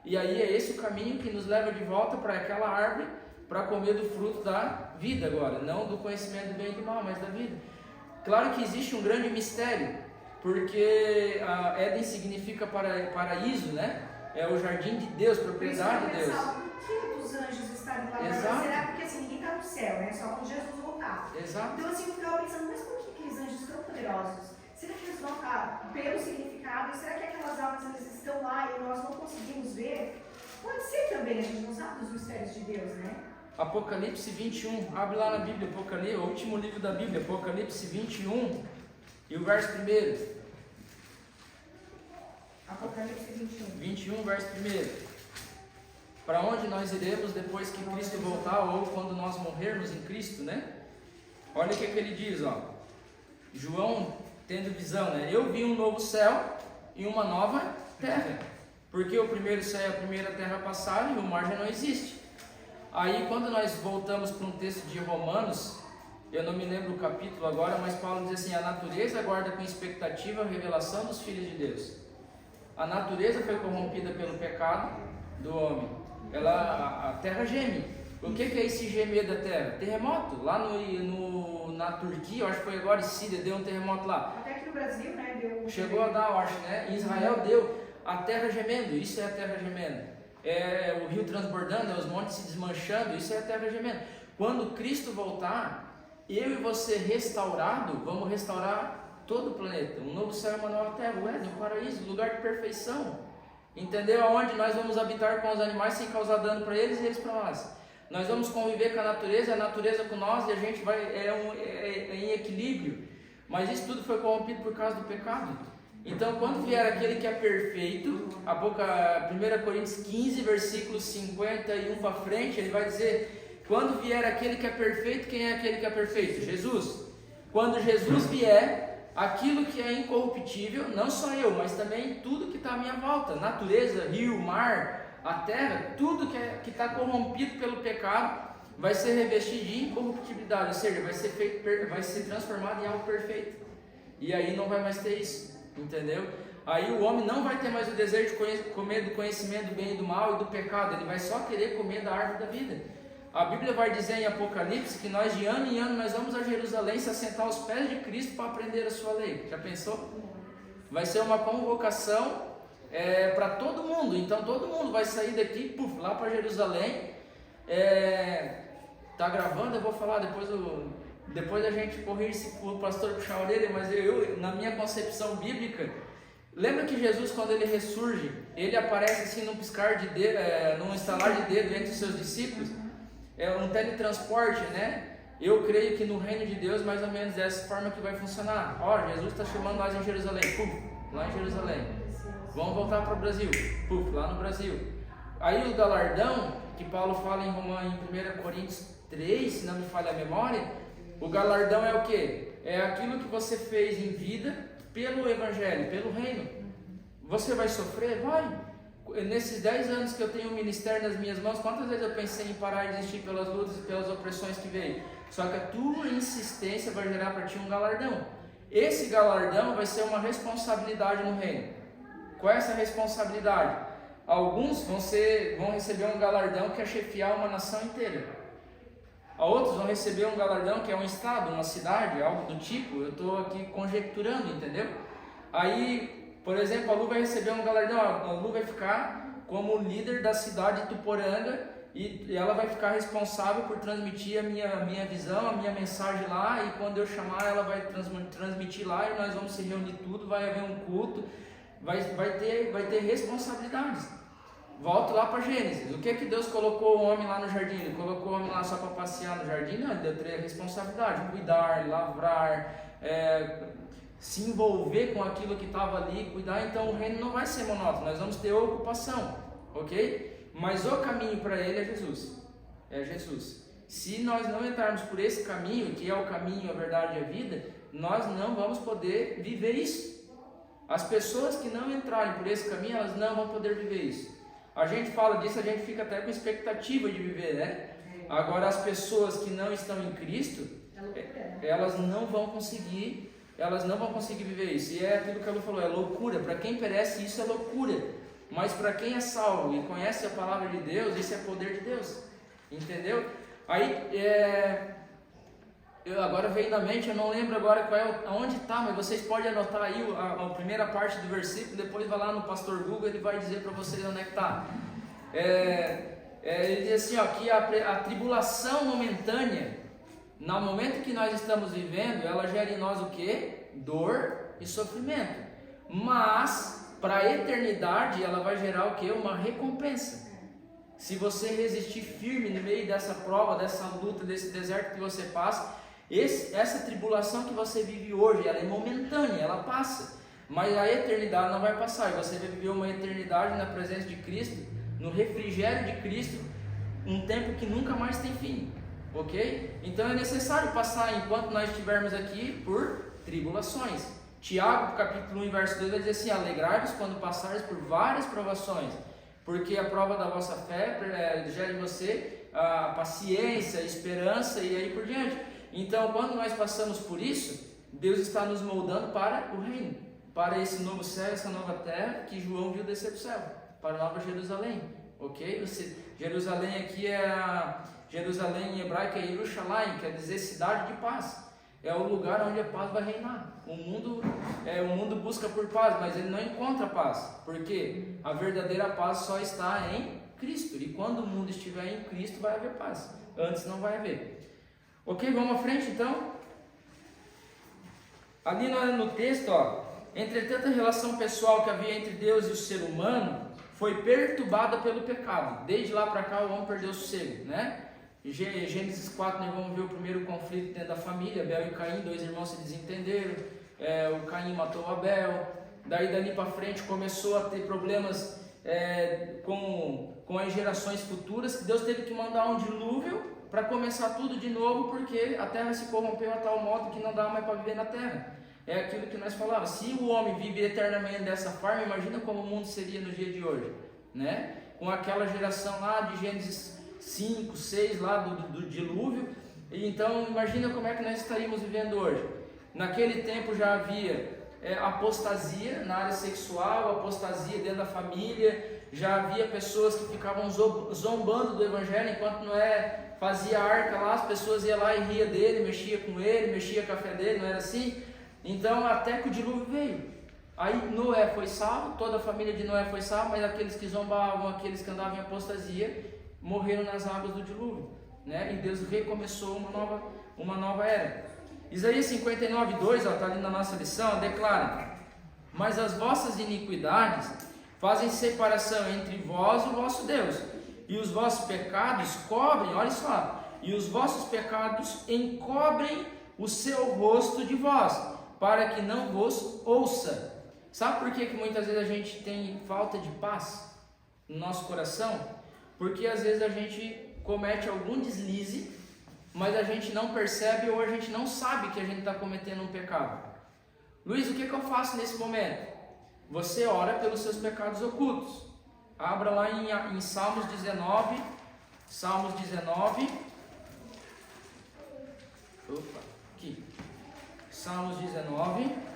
E aí é esse o caminho que nos leva de volta para aquela árvore, para comer do fruto da vida agora, não do conhecimento do bem e do mal, mas da vida. Claro que existe um grande mistério, porque Éden significa paraíso, né? É o jardim de Deus, propriedade de Deus. Por que dos anjos estarem lá? Exato. Será porque assim, ninguém está no céu, né? Só quando Jesus voltar. Exato. Então assim, eu ficava pensando, mas por que aqueles anjos tão poderosos? Será que eles vão estar pelo significado? Será que aquelas almas eles estão lá e nós não conseguimos ver? Pode ser também, a gente não sabe dos mistérios de Deus, né? Apocalipse 21, abre lá na Bíblia, Apocalipse, o último livro da Bíblia, Apocalipse 21 e o verso 1. Apocalipse 21, verso 1. Para onde nós iremos depois que Cristo voltar ou quando nós morrermos em Cristo, né? Olha o que ele diz, ó. João tendo visão, né? Eu vi um novo céu e uma nova terra. Porque o primeiro céu e a primeira terra passaram e o mar já não existe. Aí quando nós voltamos para um texto de Romanos, eu não me lembro o capítulo agora, mas Paulo diz assim: a natureza aguarda com expectativa a revelação dos filhos de Deus. A natureza foi corrompida pelo pecado do homem. A terra geme. O que é esse gemer da terra? Terremoto. Lá na Turquia, eu acho que foi agora em Síria, deu um terremoto lá. Até aqui no Brasil, né? Deu... Chegou a dar, eu acho, né? Em Israel deu. A terra gemendo, isso é a terra gemendo. É o rio transbordando, é os montes se desmanchando, isso é a terra gemendo. Quando Cristo voltar, eu e você restaurado, vamos restaurar todo o planeta. Um novo céu e uma nova terra, o Éden, o paraíso, lugar de perfeição. Entendeu? Aonde nós vamos habitar com os animais sem causar dano para eles e eles para nós. Nós vamos conviver com a natureza com nós, e a gente vai em equilíbrio. Mas isso tudo foi corrompido por causa do pecado. Então, quando vier aquele que é perfeito, 1 Coríntios 15, versículos 51 para frente, ele vai dizer: quando vier aquele que é perfeito, quem é aquele que é perfeito? Jesus. Quando Jesus vier, aquilo que é incorruptível, não só eu, mas também tudo que está à minha volta, natureza, rio, mar, a terra, tudo que está corrompido pelo pecado, vai ser revestido de incorruptibilidade, ou seja, vai ser transformado em algo perfeito. E aí não vai mais ter isso. Entendeu? Aí o homem não vai ter mais o desejo de comer do conhecimento do bem e do mal e do pecado. Ele vai só querer comer da árvore da vida. A Bíblia vai dizer em Apocalipse que nós de ano em ano nós vamos a Jerusalém se assentar aos pés de Cristo para aprender a sua lei. Já pensou? Vai ser uma convocação para todo mundo. Então todo mundo vai sair daqui lá para Jerusalém. Tá gravando? Eu vou falar depois da gente corrigir o pastor puxar a orelha, mas eu, na minha concepção bíblica, lembra que Jesus, quando ele ressurge, ele aparece assim num piscar de dedo, num estalar de dedo entre os seus discípulos, um teletransporte, né? Eu creio que no reino de Deus, mais ou menos dessa forma que vai funcionar. Jesus está chamando nós em Jerusalém, lá em Jerusalém. Vamos voltar para o Brasil, lá no Brasil. Aí o galardão, que Paulo fala em 1 Coríntios 3, se não me falha a memória, o galardão é o quê? É aquilo que você fez em vida pelo Evangelho, pelo Reino. Você vai sofrer? Vai. Nesses 10 anos que eu tenho o ministério nas minhas mãos, quantas vezes eu pensei em parar de existir pelas lutas e pelas opressões que veio? Só que a tua insistência vai gerar para ti um galardão. Esse galardão vai ser uma responsabilidade no Reino. Qual é essa responsabilidade? Alguns vão receber um galardão que é chefiar uma nação inteira. Outros vão receber um galardão que é um estado, uma cidade, algo do tipo. Eu estou aqui conjecturando, entendeu? Aí, por exemplo, a Lu vai receber um galardão. A Lu vai ficar como líder da cidade de Tuporanga e ela vai ficar responsável por transmitir a minha visão, a minha mensagem lá. E quando eu chamar, ela vai transmitir lá e nós vamos se reunir tudo. Vai haver um culto, vai ter responsabilidades. Volto lá para Gênesis. O que Deus colocou o homem lá no jardim? Ele colocou o homem lá só para passear no jardim? Não, ele deu a responsabilidade: cuidar, lavrar, se envolver com aquilo que estava ali, cuidar. Então o reino não vai ser monótono, nós vamos ter ocupação, ok? Mas o caminho para ele é Jesus. É Jesus. Se nós não entrarmos por esse caminho, que é o caminho, a verdade e a vida, nós não vamos poder viver isso. As pessoas que não entrarem por esse caminho, elas não vão poder viver isso. A gente fala disso, a gente fica até com expectativa de viver, né? Agora as pessoas que não estão em Cristo, elas não vão conseguir viver isso. E é aquilo que ela falou, é loucura. Para quem perece isso é loucura, mas para quem é salvo e conhece a palavra de Deus, isso é poder de Deus. Entendeu? Aí agora veio na mente, eu não lembro agora onde está, mas vocês podem anotar aí a primeira parte do versículo, depois vai lá no pastor Google, ele vai dizer para vocês onde é que está. Ele diz assim, que a tribulação momentânea, no momento que nós estamos vivendo, ela gera em nós o quê? Dor e sofrimento. Mas, para a eternidade, ela vai gerar o quê? Uma recompensa. Se você resistir firme no meio dessa prova, dessa luta, desse deserto que você passa, essa tribulação que você vive hoje, ela é momentânea, ela passa. mas a eternidade não vai passar, e você vai viver uma eternidade na presença de Cristo, no refrigério de Cristo, um tempo que nunca mais tem fim, ok? Então é necessário passar, enquanto nós estivermos aqui, por tribulações. Tiago, capítulo 1, verso 2, vai dizer assim: alegrai-vos quando passares por várias provações, porque a prova da vossa fé gera em você a paciência, a esperança e aí por diante. Então, quando nós passamos por isso, Deus está nos moldando para o reino, para esse novo céu, essa nova terra que João viu descer do céu, para a nova Jerusalém, ok? Jerusalém aqui Jerusalém em hebraico é Yerushalayim, quer dizer cidade de paz. É o lugar onde a paz vai reinar. O mundo busca por paz, mas ele não encontra paz, porque a verdadeira paz só está em Cristo, e quando o mundo estiver em Cristo vai haver paz, antes não vai haver. Ok, vamos à frente então. Ali no texto, entretanto a relação pessoal que havia entre Deus e o ser humano foi perturbada pelo pecado. Desde lá para cá o homem perdeu o sossego, né? Em Gênesis 4 nós vamos ver o primeiro conflito dentro da família, Abel e Caim, dois irmãos se desentenderam, o Caim matou Abel, dali para frente começou a ter problemas com as gerações futuras, que Deus teve que mandar um dilúvio para começar tudo de novo, porque a terra se corrompeu a tal modo que não dá mais para viver na terra. É aquilo que nós falávamos, se o homem vive eternamente dessa forma, imagina como o mundo seria no dia de hoje, né? Com aquela geração lá de Gênesis 5, 6 lá do dilúvio, e então imagina como é que nós estaríamos vivendo hoje. Naquele tempo já havia apostasia na área sexual, apostasia dentro da família, já havia pessoas que ficavam zombando do evangelho, enquanto Noé fazia a arca lá, as pessoas iam lá e ria dele, mexia com ele, mexia com a fé dele, não era assim? Então até que o dilúvio veio, aí Noé foi salvo, toda a família de Noé foi salva, mas aqueles que zombavam, aqueles que andavam em apostasia, morreram nas águas do dilúvio, né? E Deus recomeçou uma nova era. Isaías 59:2, está ali na nossa lição, declara: mas as vossas iniquidades fazem separação entre vós e o vosso Deus, e os vossos pecados cobrem, olha só, e os vossos pecados encobrem o seu rosto de vós, para que não vos ouça. Sabe por que muitas vezes a gente tem falta de paz no nosso coração? Porque às vezes a gente comete algum deslize, mas a gente não percebe ou a gente não sabe que a gente está cometendo um pecado. Luiz, o que eu faço nesse momento? Você ora pelos seus pecados ocultos. Abra lá em Salmos 19. Salmos 19. Opa, aqui. Salmos 19.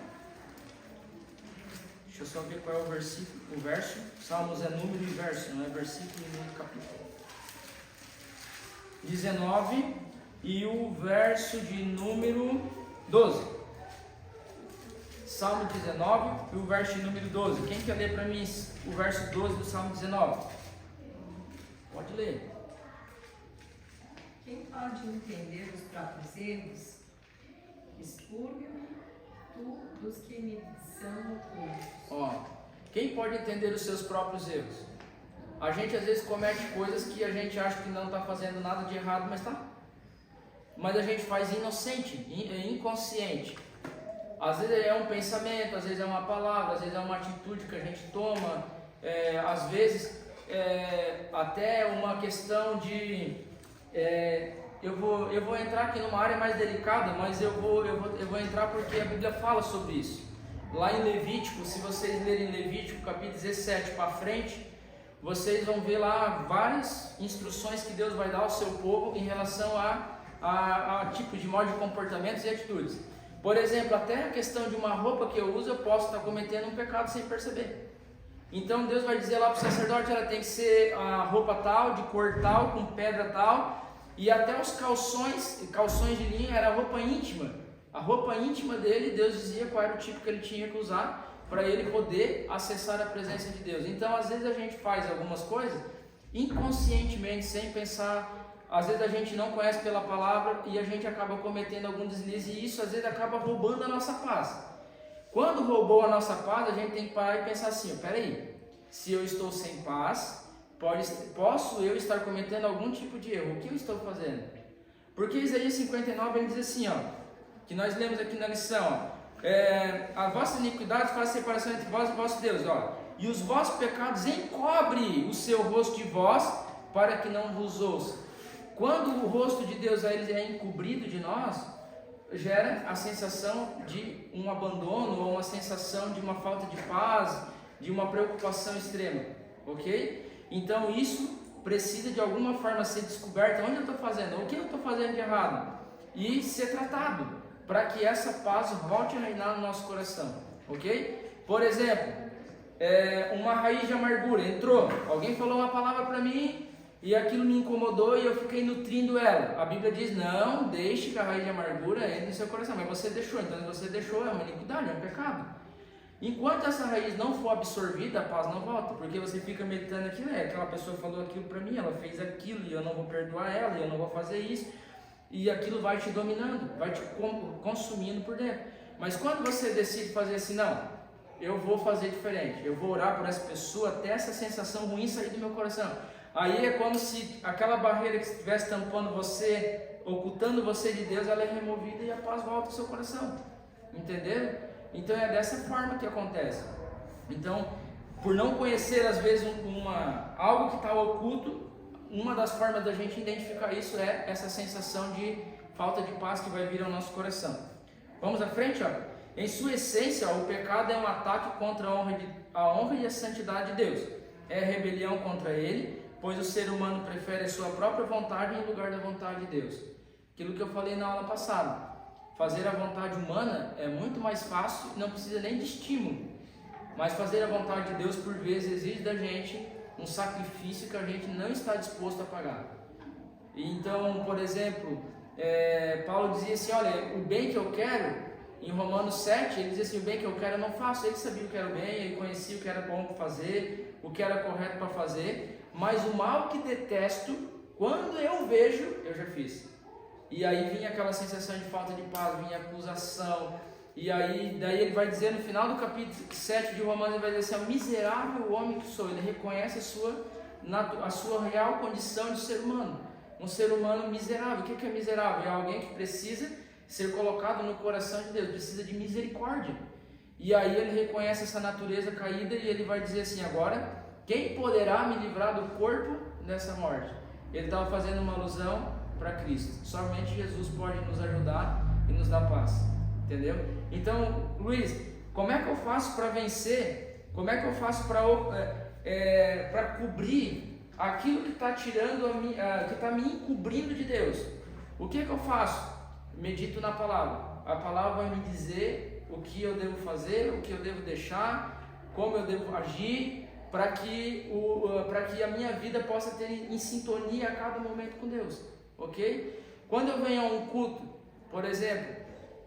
Deixa eu só ver qual é o versículo, o verso. Salmos é número e verso, não é versículo e número capítulo. 19 e o verso de número 12. Salmo 19 e o verso de número 12. Quem quer ler para mim o verso 12 do Salmo 19? Pode ler. Quem pode entender os próprios erros? Expurgue tu dos que me são ocultos. Quem pode entender os seus próprios erros? A gente às vezes comete coisas que a gente acha que não está fazendo nada de errado, mas está. Mas a gente faz inocente, inconsciente. Às vezes é um pensamento, às vezes é uma palavra, às vezes é uma atitude que a gente toma, às vezes até uma questão de... eu vou entrar aqui numa área mais delicada, mas eu vou entrar porque a Bíblia fala sobre isso. Lá em Levítico, se vocês lerem Levítico capítulo 17 para frente, vocês vão ver lá várias instruções que Deus vai dar ao seu povo em relação a tipo de modo de comportamentos e atitudes. Por exemplo, até a questão de uma roupa que eu uso, eu posso estar cometendo um pecado sem perceber. Então Deus vai dizer lá para o sacerdote, ela tem que ser a roupa tal, de cor tal, com pedra tal, e até os calções de linho era a roupa íntima. A roupa íntima dele, Deus dizia qual era o tipo que ele tinha que usar para ele poder acessar a presença de Deus. Então, às vezes a gente faz algumas coisas inconscientemente, sem pensar. Às vezes a gente não conhece pela palavra e a gente acaba cometendo algum deslize e isso às vezes acaba roubando a nossa paz. Quando roubou a nossa paz, a gente tem que parar e pensar assim, peraí, se eu estou sem paz, posso eu estar cometendo algum tipo de erro? O que eu estou fazendo? Porque Isaías 59 ele diz assim, que nós lemos aqui na lição, a vossa iniquidade faz separação entre vós e vosso Deus, ó, e os vossos pecados encobre o seu rosto de vós, para que não vos ouça. Quando o rosto de Deus ele é encobrido de nós, gera a sensação de um abandono, ou uma sensação de uma falta de paz, de uma preocupação extrema, ok? Então isso precisa de alguma forma ser descoberto. Onde eu estou fazendo? O que eu estou fazendo de errado? E ser tratado, para que essa paz volte a reinar no nosso coração, ok? Por exemplo, uma raiz de amargura entrou, alguém falou uma palavra para mim e aquilo me incomodou e eu fiquei nutrindo ela. A Bíblia diz, não deixe que a raiz de amargura entre no seu coração, mas você deixou, então se você deixou é uma iniquidade, é um pecado. Enquanto essa raiz não for absorvida, a paz não volta, porque você fica meditando aquilo, aquela pessoa falou aquilo para mim, ela fez aquilo e eu não vou perdoar ela, e eu não vou fazer isso, e aquilo vai te dominando, vai te consumindo por dentro. Mas quando você decide fazer assim, não, eu vou fazer diferente, eu vou orar por essa pessoa até essa sensação ruim sair do meu coração. Aí é como se aquela barreira que estivesse tampando você, ocultando você de Deus, ela é removida e a paz volta ao seu coração. Entenderam? Então é dessa forma que acontece. Então, por não conhecer às vezes algo que está oculto, uma das formas da gente identificar isso é essa sensação de falta de paz que vai vir ao nosso coração. Vamos à frente, ó. Em sua essência, o pecado é um ataque contra a honra e a santidade de Deus. É rebelião contra Ele, pois o ser humano prefere a sua própria vontade em lugar da vontade de Deus. Aquilo que eu falei na aula passada. Fazer a vontade humana é muito mais fácil, não precisa nem de estímulo. Mas fazer a vontade de Deus, por vezes, exige da gente um sacrifício que a gente não está disposto a pagar. Então, por exemplo, Paulo dizia assim, olha, o bem que eu quero, em Romanos 7, ele dizia assim, o bem que eu quero eu não faço. Ele sabia o que era o bem, ele conhecia o que era bom para fazer, o que era correto para fazer, mas o mal que detesto, quando eu vejo, eu já fiz. E aí vinha aquela sensação de falta de paz, vinha acusação, e aí daí ele vai dizer no final do capítulo 7 de Romanos, ele vai dizer assim, miserável homem que sou. Ele reconhece a sua real condição de ser humano, um ser humano miserável. O que é miserável? É alguém que precisa ser colocado no coração de Deus, precisa de misericórdia. E aí ele reconhece essa natureza caída e ele vai dizer assim, agora, quem poderá me livrar do corpo dessa morte? Ele estava fazendo uma alusão para Cristo. Somente Jesus pode nos ajudar e nos dar paz, entendeu? Então, Luiz, como é que eu faço para vencer? Como é que eu faço para cobrir aquilo que está tirando que está me encobrindo de Deus? O que eu faço? Medito na palavra. A palavra vai me dizer o que eu devo fazer, o que eu devo deixar, como eu devo agir, para que a minha vida possa ter em sintonia a cada momento com Deus. Ok? Quando eu venho a um culto, por exemplo,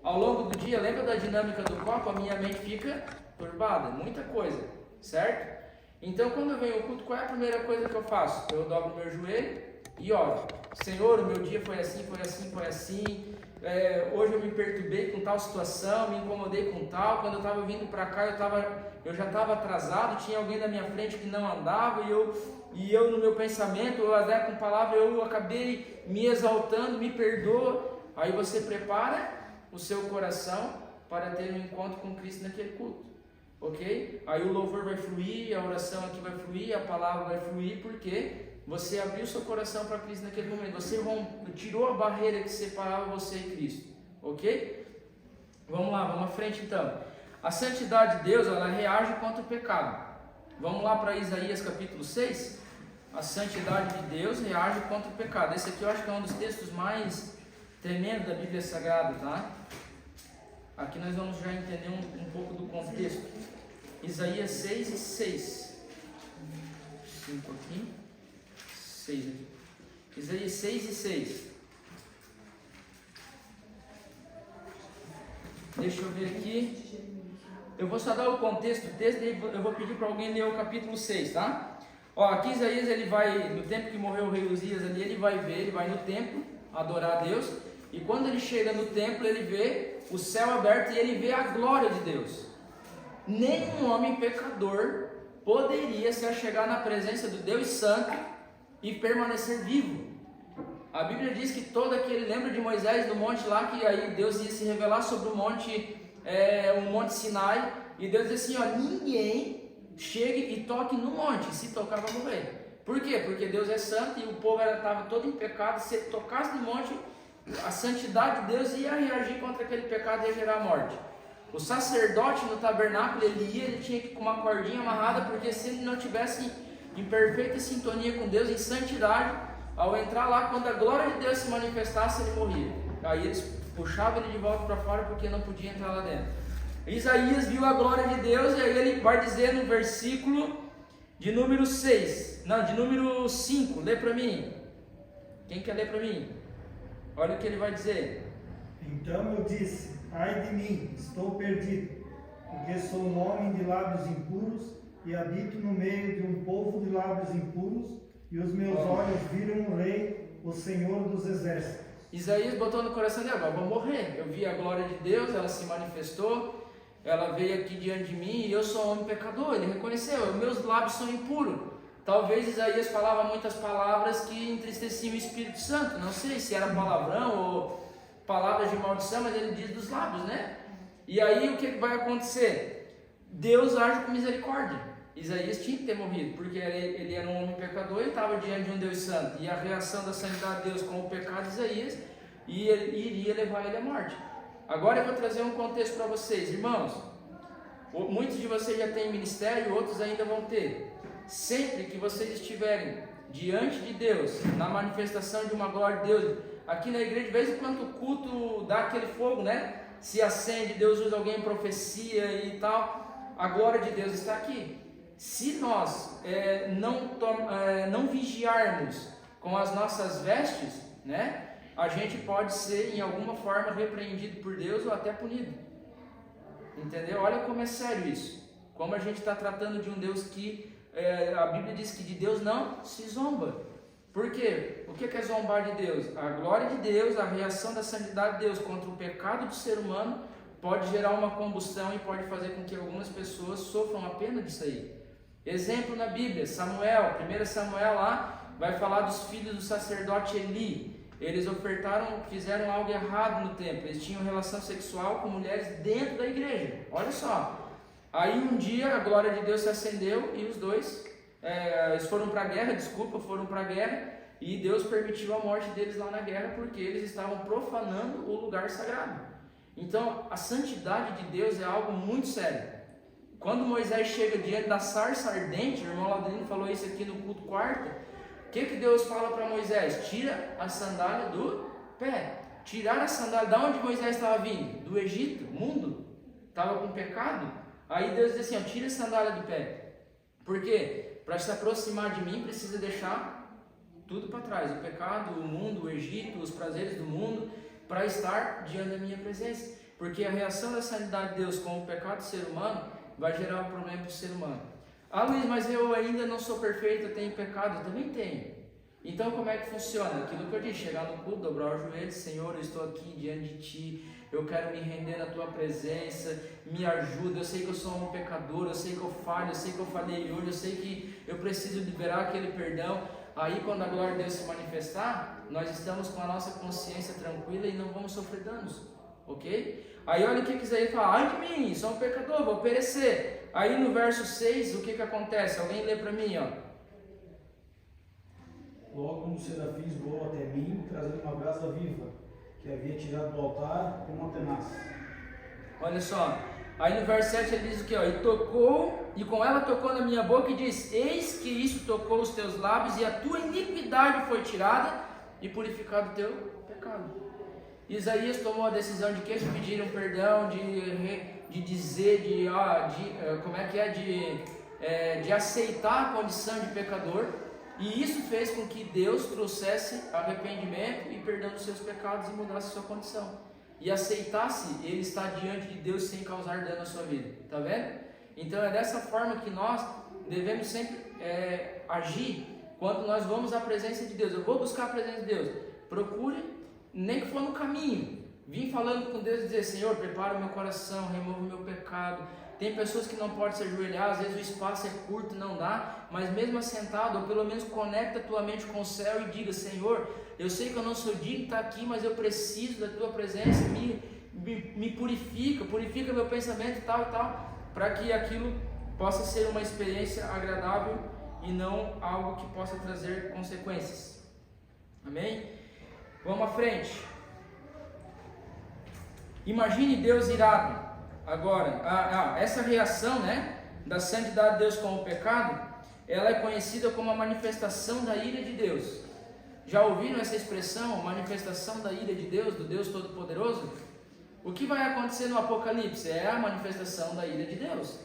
ao longo do dia, lembra da dinâmica do copo? A minha mente fica turbada, muita coisa, certo? Então quando eu venho ao culto, qual é a primeira coisa que eu faço? Eu dobro meu joelho e oro. Senhor, o meu dia foi assim, foi assim, foi assim. Hoje eu me perturbei com tal situação, me incomodei com tal. Quando eu estava vindo para cá, eu já estava atrasado, tinha alguém na minha frente que não andava e eu no meu pensamento, até com palavra, eu acabei me exaltando, me perdoa. Aí você prepara o seu coração para ter um encontro com Cristo naquele culto, ok? Aí o louvor vai fluir, a oração aqui vai fluir, a palavra vai fluir, porque você abriu seu coração para Cristo naquele momento, você tirou a barreira que separava você e Cristo, ok? Vamos lá, vamos à frente então. A santidade de Deus, ela reage contra o pecado. Vamos lá para Isaías capítulo 6. A santidade de Deus reage contra o pecado. Esse aqui eu acho que é um dos textos mais tremendos da Bíblia Sagrada, tá? Aqui nós vamos já entender um pouco do contexto. Isaías 6 e 6. 5 aqui. 6 aqui. Isaías 6 e 6. Deixa eu ver aqui. Eu vou só dar o contexto do texto e eu vou pedir para alguém ler o capítulo 6, tá? Ó, aqui Isaías, ele vai, no tempo que morreu o rei Uzias ali, ele vai no templo adorar a Deus, e quando ele chega no templo, ele vê o céu aberto e ele vê a glória de Deus. Nenhum homem pecador poderia se achegar na presença do Deus Santo e permanecer vivo. A Bíblia diz que todo aquele, lembra de Moisés no monte lá, que aí Deus ia se revelar sobre o monte o Monte Sinai, e Deus disse assim, ó, ninguém chegue e toque no monte, se tocar vai morrer. Por quê? Porque Deus é santo e o povo estava todo em pecado. Se tocasse no monte, a santidade de Deus ia reagir contra aquele pecado e ia gerar morte. O sacerdote no tabernáculo, ele tinha que ir com uma cordinha amarrada, porque se ele não tivesse em perfeita sintonia com Deus, em santidade, ao entrar lá, quando a glória de Deus se manifestasse, ele morria. Aí eles puxavam ele de volta para fora, porque não podia entrar lá dentro. Isaías viu a glória de Deus, e aí ele vai dizer no versículo de número 6, não, de número 5, lê para mim. Quem quer ler para mim? Olha o que ele vai dizer. Então eu disse, ai de mim, estou perdido, porque sou um homem de lábios impuros e habito no meio de um povo de lábios impuros, e os meus olhos viram o Rei, o Senhor dos Exércitos. Isaías botou no coração dele, eu vou morrer. Eu vi a glória de Deus, ela se manifestou, ela veio aqui diante de mim e eu sou um homem pecador. Ele reconheceu, meus lábios são impuros. Talvez Isaías falava muitas palavras que entristeciam o Espírito Santo. Não sei se era palavrão ou palavras de maldição, mas ele diz dos lábios, né? E aí o que vai acontecer? Deus age com misericórdia. Isaías tinha que ter morrido, porque ele era um homem pecador e estava diante de um Deus santo. E a reação da santidade de Deus com o pecado de Isaías iria levar ele à morte. Agora eu vou trazer um contexto para vocês, irmãos. Muitos de vocês já têm ministério, outros ainda vão ter. Sempre que vocês estiverem diante de Deus, na manifestação de uma glória de Deus, aqui na igreja, de vez em quando o culto dá aquele fogo, né? Se acende, Deus usa alguém em profecia e tal, a glória de Deus está aqui. Se nós não vigiarmos com as nossas vestes, né, a gente pode ser em alguma forma repreendido por Deus ou até punido. Entendeu? Olha como é sério isso. Como a gente está tratando de um Deus que a Bíblia diz que de Deus não se zomba. Por quê? O que é zombar de Deus? A glória de Deus, a reação da santidade de Deus contra o pecado do ser humano pode gerar uma combustão e pode fazer com que algumas pessoas sofram a pena disso aí. Exemplo na Bíblia, Samuel, 1 Samuel lá, vai falar dos filhos do sacerdote Eli. Eles fizeram algo errado no templo, eles tinham relação sexual com mulheres dentro da igreja, olha só. Aí um dia a glória de Deus se acendeu e os dois, eles foram para a guerra, e Deus permitiu a morte deles lá na guerra, porque eles estavam profanando o lugar sagrado. Então a santidade de Deus é algo muito sério. Quando Moisés chega diante da sarça ardente, o irmão Laudrino falou isso aqui no culto quarta, o que Deus fala para Moisés? Tira a sandália do pé. Tirar a sandália, de onde Moisés estava vindo? Do Egito, mundo, estava com pecado. Aí Deus diz assim, ó, tira a sandália do pé. Por quê? Para se aproximar de mim precisa deixar tudo para trás, o pecado, o mundo, o Egito, os prazeres do mundo, para estar diante da minha presença. Porque a reação da santidade de Deus com o pecado do ser humano vai gerar um problema para o ser humano. Ah, Luiz, mas eu ainda não sou perfeito, eu tenho pecado. Eu também tenho. Então como é que funciona? Aquilo que eu disse, chegar no culto, dobrar os joelhos, Senhor, eu estou aqui diante de Ti, eu quero me render na Tua presença, me ajuda, eu sei que eu sou um pecador, eu sei que eu falho, eu sei que eu falhei hoje, eu sei que eu preciso liberar aquele perdão. Aí quando a glória de Deus se manifestar, nós estamos com a nossa consciência tranquila e não vamos sofrer danos, ok? Aí olha o que Isaías fala, ai de mim, sou um pecador, vou perecer. Aí no verso 6, o que acontece? Alguém lê para mim, ó. Logo um dos serafins voou até mim, trazendo uma brasa viva, que havia tirado do altar com uma tenaz. Olha só, aí no verso 7 ele diz o que? E com ela tocou na minha boca e diz, eis que isso tocou os teus lábios e a tua iniquidade foi tirada e purificado o teu pecado. Isaías tomou a decisão de que? De pedir um perdão, de dizer, de aceitar a condição de pecador, e isso fez com que Deus trouxesse arrependimento e perdão dos seus pecados e mudasse a sua condição, e aceitasse ele estar diante de Deus sem causar dano à sua vida, tá vendo? Então é dessa forma que nós devemos sempre agir quando nós vamos à presença de Deus. Eu vou buscar a presença de Deus, procure, nem que for no caminho, vim falando com Deus e dizer, Senhor, prepara o meu coração, remova o meu pecado. Tem pessoas que não podem se ajoelhar, às vezes o espaço é curto, não dá, mas mesmo assentado, ou pelo menos conecta a tua mente com o céu e diga, Senhor, eu sei que eu não sou digno de estar aqui, mas eu preciso da tua presença, me purifica meu pensamento e tal, para que aquilo possa ser uma experiência agradável e não algo que possa trazer consequências. Amém? Vamos à frente. Imagine Deus irado. Agora, essa reação, né, da santidade de Deus com o pecado, ela é conhecida como a manifestação da ira de Deus. Já ouviram essa expressão, manifestação da ira de Deus, do Deus Todo-Poderoso? O que vai acontecer no Apocalipse? É a manifestação da ira de Deus.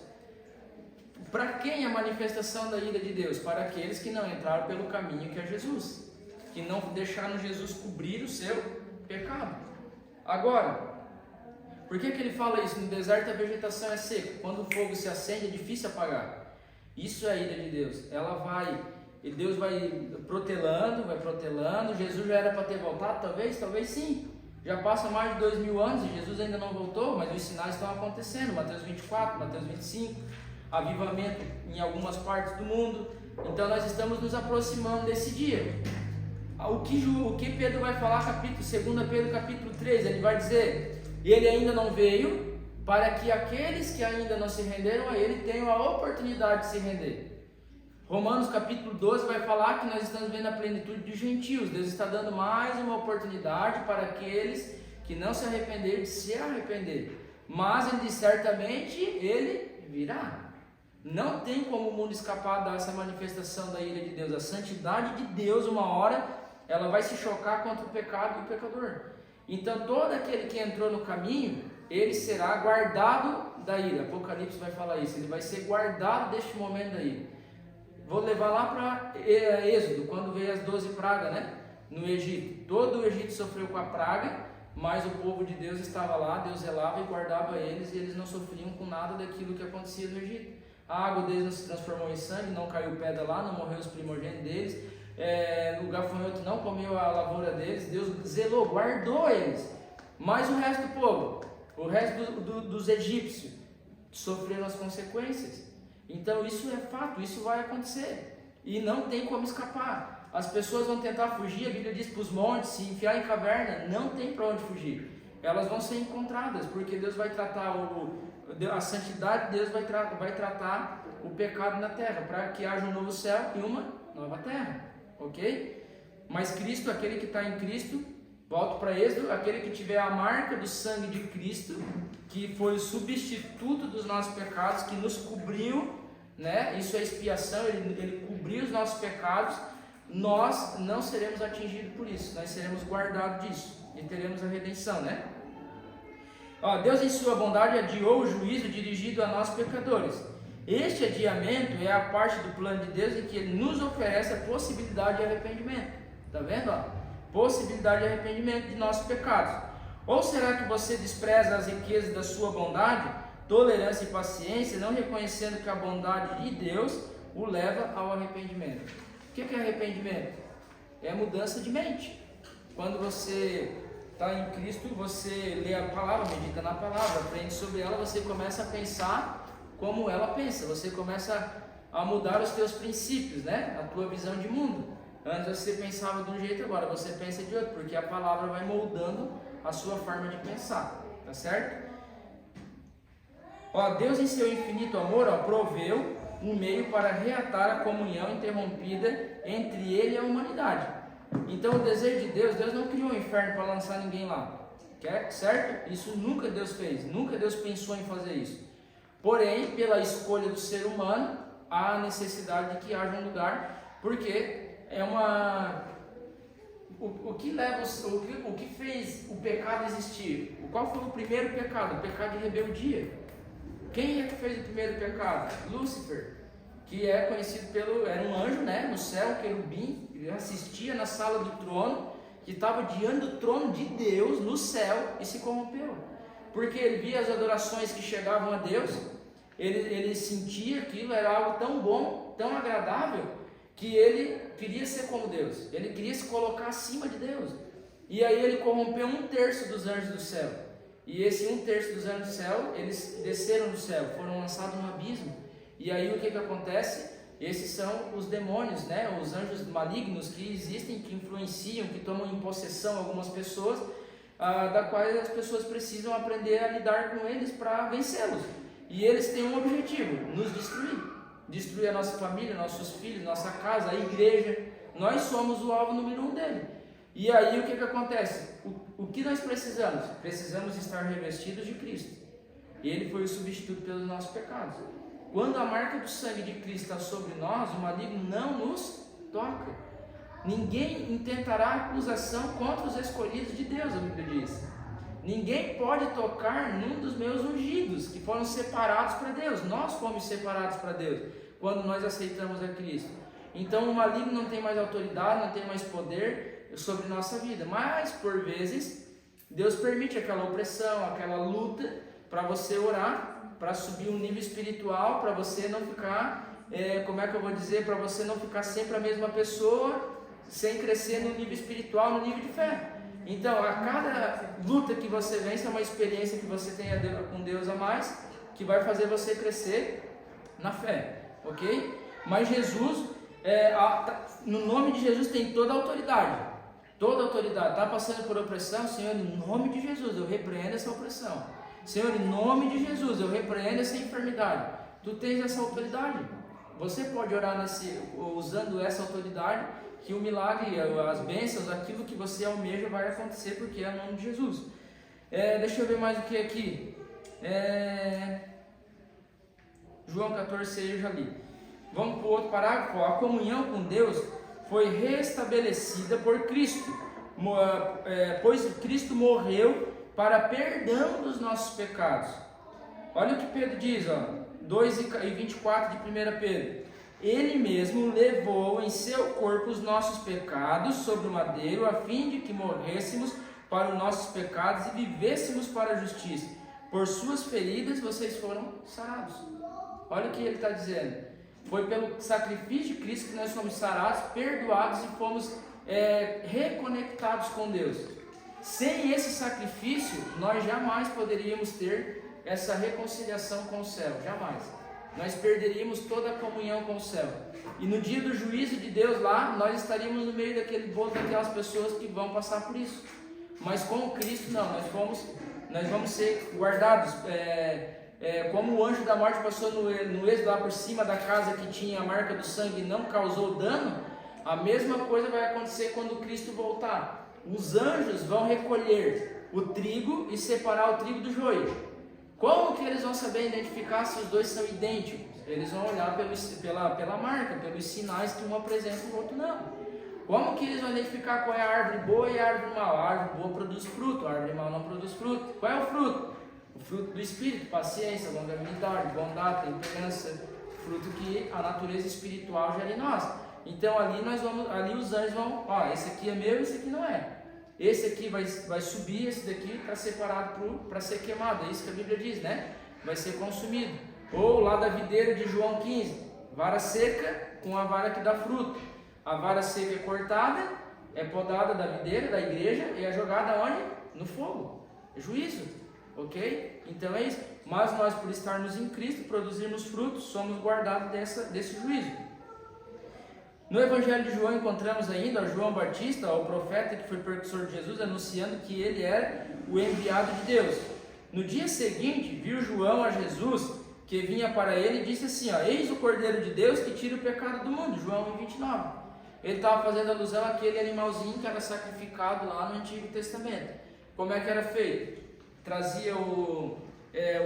Para quem é a manifestação da ira de Deus? Para aqueles que não entraram pelo caminho que é Jesus, que não deixaram Jesus cobrir o seu pecado. Agora, por que ele fala isso? No deserto a vegetação é seca, quando o fogo se acende é difícil apagar. Isso é a ira de Deus. Deus vai protelando. Jesus já era para ter voltado, talvez sim. Já passa mais de 2000 anos e Jesus ainda não voltou, mas os sinais estão acontecendo. Mateus 24, Mateus 25, avivamento em algumas partes do mundo. Então nós estamos nos aproximando desse dia. O que Pedro vai falar, 2 Pedro capítulo 3, ele vai dizer: ele ainda não veio, para que aqueles que ainda não se renderam a ele tenham a oportunidade de se render. Romanos capítulo 12 vai falar que nós estamos vendo a plenitude dos gentios. Deus está dando mais uma oportunidade para aqueles que não se arrependeram de se arrepender. Mas ele diz, certamente ele virá. Não tem como o mundo escapar dessa manifestação da ira de Deus. A santidade de Deus, uma hora, ela vai se chocar contra o pecado e o pecador. Então todo aquele que entrou no caminho, ele será guardado da ira. Apocalipse vai falar isso. Ele vai ser guardado deste momento da ira. Vou levar lá para Êxodo, quando veio as 12 pragas, né? No Egito. Todo o Egito sofreu com a praga, mas o povo de Deus estava lá, Deus zelava e guardava eles, e eles não sofriam com nada daquilo que acontecia no Egito. A água deles não se transformou em sangue, não caiu pedra lá, não morreu os primogênitos deles, o gafanhoto não comeu a lavoura deles, Deus zelou, guardou eles. Mas o resto do povo, o resto dos egípcios, sofreram as consequências. Então isso é fato, isso vai acontecer e não tem como escapar. As pessoas vão tentar fugir, a Bíblia diz para os montes, se enfiar em caverna, não tem para onde fugir. Elas vão ser encontradas, porque Deus vai tratar a santidade de Deus vai tratar o pecado na terra, para que haja um novo céu e uma nova terra, ok? Mas Cristo, aquele que está em Cristo, volto para Êxodo, aquele que tiver a marca do sangue de Cristo, que foi o substituto dos nossos pecados, que nos cobriu, né? Isso é expiação, ele cobriu os nossos pecados, nós não seremos atingidos por isso, nós seremos guardados disso e teremos a redenção, né? Deus em sua bondade adiou o juízo dirigido a nós pecadores. Este adiamento é a parte do plano de Deus em que Ele nos oferece a possibilidade de arrependimento. Está vendo? Possibilidade de arrependimento de nossos pecados. Ou será que você despreza as riquezas da sua bondade, tolerância e paciência, não reconhecendo que a bondade de Deus o leva ao arrependimento? O que é arrependimento? É mudança de mente. Quando você está em Cristo, você lê a palavra, medita na palavra, aprende sobre ela, você começa a pensar como ela pensa, você começa a mudar os teus princípios, né? A tua visão de mundo. Antes você pensava de um jeito, agora você pensa de outro, porque a palavra vai moldando a sua forma de pensar, tá certo? Deus em seu infinito amor proveu um meio para reatar a comunhão interrompida entre Ele e a humanidade. Então o desejo de Deus não criou um inferno para lançar ninguém lá, certo? Isso nunca Deus fez, nunca Deus pensou em fazer isso. Porém, pela escolha do ser humano, há a necessidade de que haja um lugar, porque o que fez o pecado existir? Qual foi o primeiro pecado? O pecado de rebeldia. Quem é que fez o primeiro pecado? Lúcifer, que é conhecido era um anjo, né, no céu, querubim, ele assistia na sala do trono, que estava diante do trono de Deus no céu e se corrompeu, porque ele via as adorações que chegavam a Deus, ele sentia aquilo, era algo tão bom, tão agradável, que ele queria ser como Deus, ele queria se colocar acima de Deus, e aí ele corrompeu 1/3 dos anjos do céu, e esse 1/3 dos anjos do céu, eles desceram do céu, foram lançados no abismo. E aí o que acontece? Esses são os demônios, né? Os anjos malignos que existem, que influenciam, que tomam em possessão algumas pessoas, da qual as pessoas precisam aprender a lidar com eles para vencê-los. E eles têm um objetivo: nos destruir. Destruir a nossa família, nossos filhos, nossa casa, a igreja. Nós somos o alvo número 1 dele. E aí o que acontece? O que nós precisamos? Precisamos estar revestidos de Cristo. Ele foi o substituto pelos nossos pecados. Quando a marca do sangue de Cristo está sobre nós, o maligno não nos toca. Ninguém intentará acusação contra os escolhidos de Deus, a Bíblia diz. Ninguém pode tocar num dos meus ungidos, que foram separados para Deus. Nós fomos separados para Deus, quando nós aceitamos a Cristo. Então o maligno não tem mais autoridade, não tem mais poder sobre nossa vida. Mas, por vezes, Deus permite aquela opressão, aquela luta, para você orar, para subir um nível espiritual, para você não ficar, para você não ficar sempre a mesma pessoa, sem crescer no nível espiritual, no nível de fé. Então, a cada luta que você vence é uma experiência que você tem com Deus a mais, que vai fazer você crescer na fé, ok? Mas Jesus, no nome de Jesus tem toda a autoridade, está passando por opressão, Senhor, em nome de Jesus, eu repreendo essa opressão. Senhor, em nome de Jesus, eu repreendo essa enfermidade. Tu tens essa autoridade. Você pode orar usando essa autoridade, que o milagre, as bênçãos, aquilo que você almeja vai acontecer, porque é o nome de Jesus. Deixa eu ver mais o que aqui. João 14, eu já li. Vamos para o outro parágrafo. A comunhão com Deus foi restabelecida por Cristo, pois Cristo morreu para perdão dos nossos pecados. Olha o que Pedro diz, 2:24 de 1 Pedro. Ele mesmo levou em seu corpo os nossos pecados sobre o madeiro, a fim de que morrêssemos para os nossos pecados e vivêssemos para a justiça. Por suas feridas vocês foram sarados. Olha o que ele está dizendo. Foi pelo sacrifício de Cristo que nós fomos sarados, perdoados e fomos reconectados com Deus. Sem esse sacrifício, nós jamais poderíamos ter essa reconciliação com o céu. Jamais. Nós perderíamos toda a comunhão com o céu. E no dia do juízo de Deus lá, nós estaríamos no meio daquele bolo daquelas pessoas que vão passar por isso. Mas com Cristo não, nós vamos ser guardados. Como o anjo da morte passou no êxodo lá por cima da casa que tinha a marca do sangue e não causou dano, a mesma coisa vai acontecer quando Cristo voltar. Os anjos vão recolher o trigo e separar o trigo do joio. Como que eles vão saber identificar se os dois são idênticos? Eles vão olhar pela marca, pelos sinais que um apresenta e o outro não. Como que eles vão identificar qual é a árvore boa e a árvore mal? A árvore boa produz fruto, a árvore mal não produz fruto. Qual é o fruto? O fruto do Espírito, paciência, longanimidade, bondade, temperança, fruto que a natureza espiritual gera em nós. Então ali os anjos vão, esse aqui é meu, esse aqui não é. Esse aqui vai subir, esse daqui está separado para ser queimado. É isso que a Bíblia diz, né? Vai ser consumido. Ou lá da videira de João 15, vara seca com a vara que dá fruto. A vara seca é cortada, é podada da videira, da igreja, e é jogada onde? No fogo. É juízo, ok? Então é isso. Mas nós, por estarmos em Cristo, produzirmos frutos, somos guardados desse juízo. No Evangelho de João encontramos ainda João Batista, o profeta que foi precursor de Jesus, anunciando que ele era o enviado de Deus. No dia seguinte, viu João a Jesus, que vinha para ele, e disse assim, eis o Cordeiro de Deus que tira o pecado do mundo, João 1:29. Ele estava fazendo alusão àquele animalzinho que era sacrificado lá no Antigo Testamento. Como é que era feito? Trazia o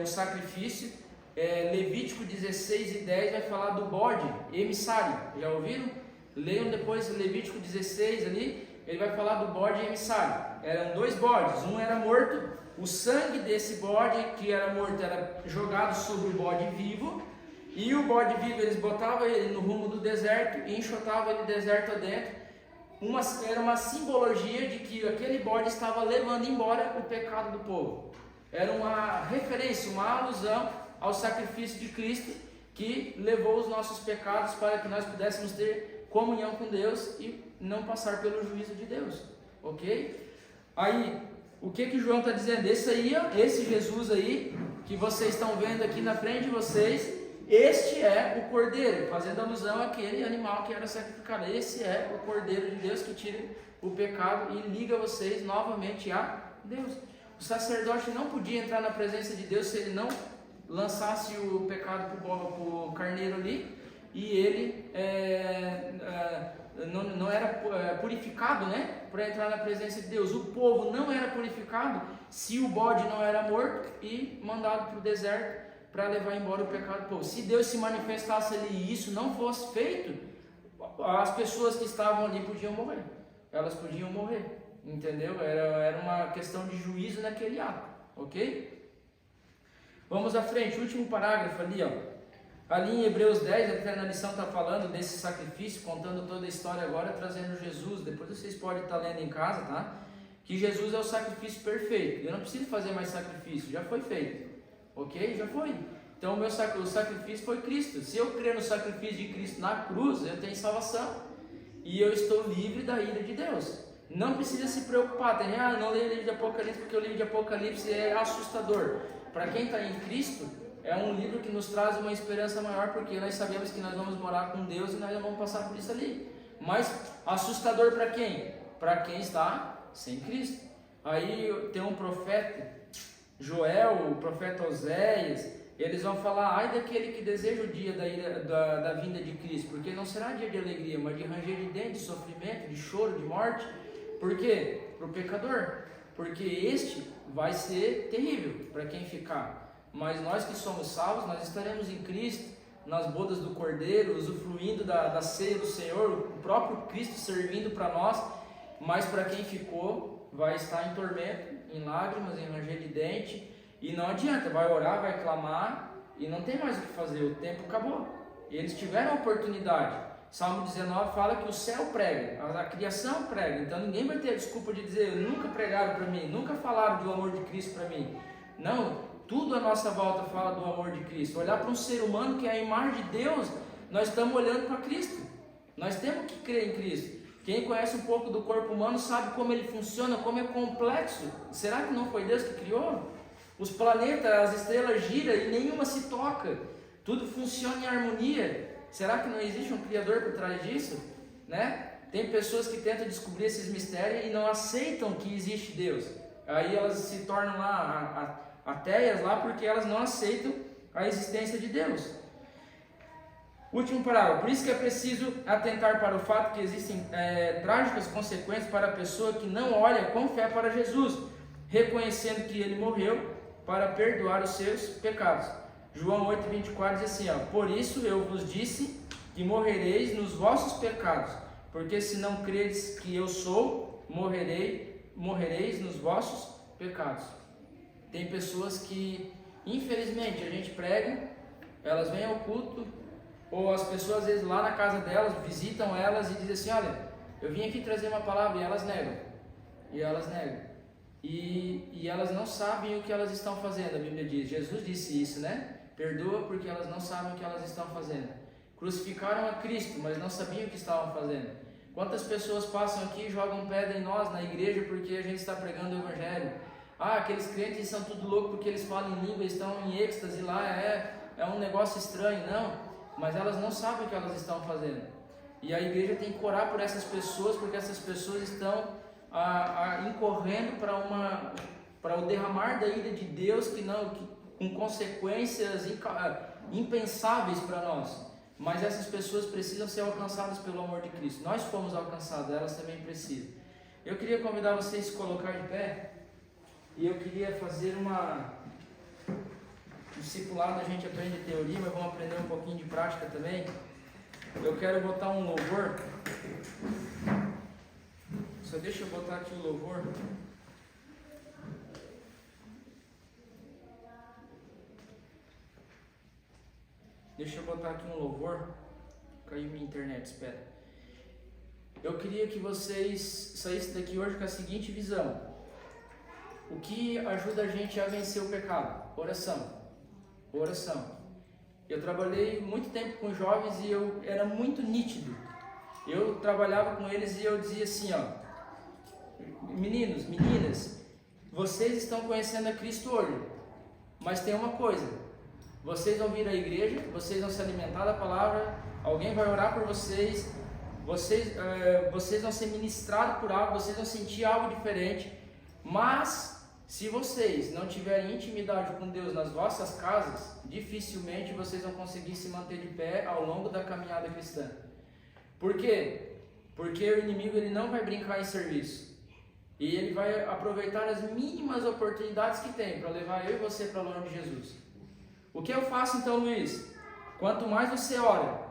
sacrifício, Levítico 16:10 vai falar do bode emissário, já ouviram? Leiam depois Levítico 16 ali, ele vai falar do bode emissário. Eram 2 bodes, um era morto, o sangue desse bode que era morto era jogado sobre o bode vivo, e o bode vivo eles botavam ele no rumo do deserto e enxotavam ele deserto adentro. Era uma simbologia de que aquele bode estava levando embora o pecado do povo. Era uma referência, uma alusão ao sacrifício de Cristo que levou os nossos pecados para que nós pudéssemos ter comunhão com Deus e não passar pelo juízo de Deus, ok? Aí, o que João está dizendo? Esse Jesus aí, que vocês estão vendo aqui na frente de vocês, este é o Cordeiro, fazendo alusão àquele animal que era sacrificado. Esse é o Cordeiro de Deus que tira o pecado e liga vocês novamente a Deus. O sacerdote não podia entrar na presença de Deus se ele não lançasse o pecado para o carneiro ali, e ele não era purificado, né, para entrar na presença de Deus. O povo não era purificado se o bode não era morto e mandado para o deserto para levar embora o pecado do povo. Se Deus se manifestasse ali e isso não fosse feito, as pessoas que estavam ali podiam morrer. Elas podiam morrer, entendeu? Era uma questão de juízo naquele ato, ok? Vamos à frente, último parágrafo ali, ó. Ali em Hebreus 10, a lição está falando desse sacrifício, contando toda a história agora, trazendo Jesus. Depois vocês podem estar lendo em casa, tá? Que Jesus é o sacrifício perfeito. Eu não preciso fazer mais sacrifício, já foi feito. Ok? Já foi. Então o sacrifício foi Cristo. Se eu crer no sacrifício de Cristo na cruz, eu tenho salvação. E eu estou livre da ira de Deus. Não precisa se preocupar. Tem, não leio o livro de Apocalipse porque o livro de Apocalipse é assustador. Para quem está em Cristo, é um livro que nos traz uma esperança maior, porque nós sabemos que nós vamos morar com Deus e nós não vamos passar por isso ali. Mas assustador para quem? Para quem está sem Cristo. Aí tem um profeta, Joel, o profeta Oséias, eles vão falar: ai daquele que deseja o dia da vinda de Cristo, porque não será dia de alegria, mas de ranger de dentes, de sofrimento, de choro, de morte. Por quê? Para o pecador, porque este vai ser terrível para quem ficar. Mas nós que somos salvos, nós estaremos em Cristo, nas bodas do Cordeiro, usufruindo da ceia do Senhor, o próprio Cristo servindo para nós. Mas para quem ficou, vai estar em tormento, em lágrimas, em ranger de dente, e não adianta, vai orar, vai clamar, e não tem mais o que fazer, o tempo acabou. Eles tiveram a oportunidade. Salmo 19 fala que o céu prega, a criação prega, então ninguém vai ter a desculpa de dizer: nunca pregaram para mim, nunca falaram do amor de Cristo para mim. Não. Tudo à nossa volta fala do amor de Cristo. Olhar para um ser humano que é a imagem de Deus, nós estamos olhando para Cristo. Nós temos que crer em Cristo. Quem conhece um pouco do corpo humano sabe como ele funciona, como é complexo. Será que não foi Deus que criou? Os planetas, as estrelas giram e nenhuma se toca. Tudo funciona em harmonia. Será que não existe um Criador por trás disso? Né? Tem pessoas que tentam descobrir esses mistérios e não aceitam que existe Deus. Aí elas se tornam lá ateias lá, porque elas não aceitam a existência de Deus. Último parágrafo. Por isso que é preciso atentar para o fato que existem trágicas consequências para a pessoa que não olha com fé para Jesus, reconhecendo que Ele morreu para perdoar os seus pecados. João 8,24 diz assim: por isso eu vos disse que morrereis nos vossos pecados, porque se não credes que eu sou, morrereis nos vossos pecados. Tem pessoas que, infelizmente, a gente prega, elas vêm ao culto, ou as pessoas às vezes lá na casa delas, visitam elas e dizem assim: olha, eu vim aqui trazer uma palavra, e elas negam. E elas não sabem o que elas estão fazendo. A Bíblia diz, Jesus disse isso, né? Perdoa porque elas não sabem o que elas estão fazendo. Crucificaram a Cristo, mas não sabiam o que estavam fazendo. Quantas pessoas passam aqui e jogam pedra em nós, na igreja, porque a gente está pregando o Evangelho? Aqueles crentes são tudo louco porque eles falam em língua, estão em êxtase lá, é um negócio estranho. Não, mas elas não sabem o que elas estão fazendo. E a igreja tem que orar por essas pessoas, porque essas pessoas estão incorrendo para o derramar da ira de Deus, com consequências impensáveis para nós. Mas essas pessoas precisam ser alcançadas pelo amor de Cristo. Nós fomos alcançados, elas também precisam. Eu queria convidar vocês a se colocar de pé. E eu queria fazer um discipulado. A gente aprende teoria, mas vamos aprender um pouquinho de prática também. Eu quero botar um louvor. Só deixa eu botar aqui o louvor. Deixa eu botar aqui um louvor. Caiu minha internet, espera. Eu queria que vocês saíssem daqui hoje com a seguinte visão. O que ajuda a gente a vencer o pecado? Oração. Eu trabalhei muito tempo com jovens e eu era muito nítido. Eu trabalhava com eles e eu dizia assim, meninos, meninas, vocês estão conhecendo a Cristo hoje, mas tem uma coisa, vocês vão vir à igreja, vocês vão se alimentar da palavra, alguém vai orar por vocês, vocês vão ser ministrados por algo, vocês vão sentir algo diferente, mas Se vocês não tiverem intimidade com Deus nas vossas casas, dificilmente vocês vão conseguir se manter de pé ao longo da caminhada cristã. Por quê? Porque o inimigo ele não vai brincar em serviço. E ele vai aproveitar as mínimas oportunidades que tem para levar eu e você para longe de Jesus. O que eu faço então, Luiz? Quanto mais você ora,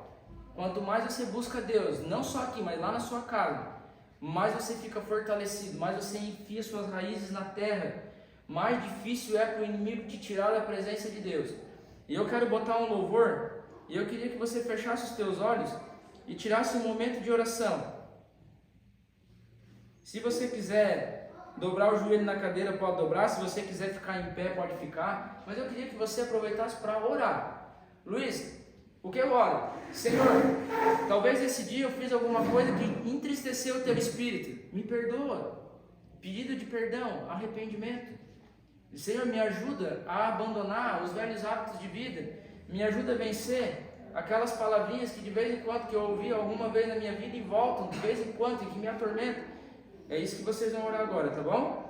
quanto mais você busca Deus, não só aqui, mas lá na sua casa, mais você fica fortalecido, mais você enfia suas raízes na terra, mais difícil é para o inimigo te tirar da presença de Deus. E eu quero botar um louvor, e eu queria que você fechasse os teus olhos e tirasse um momento de oração. Se você quiser dobrar o joelho na cadeira, pode dobrar. Se você quiser ficar em pé, pode ficar. Mas eu queria que você aproveitasse para orar. Luiz, o que eu oro? Senhor, talvez esse dia eu fiz alguma coisa que entristeceu o teu espírito. Me perdoa. Pedido de perdão, arrependimento. Senhor, me ajuda a abandonar os velhos hábitos de vida. Me ajuda a vencer aquelas palavrinhas que de vez em quando que eu ouvi alguma vez na minha vida e voltam de vez em quando e que me atormentam. É isso que vocês vão orar agora, tá bom?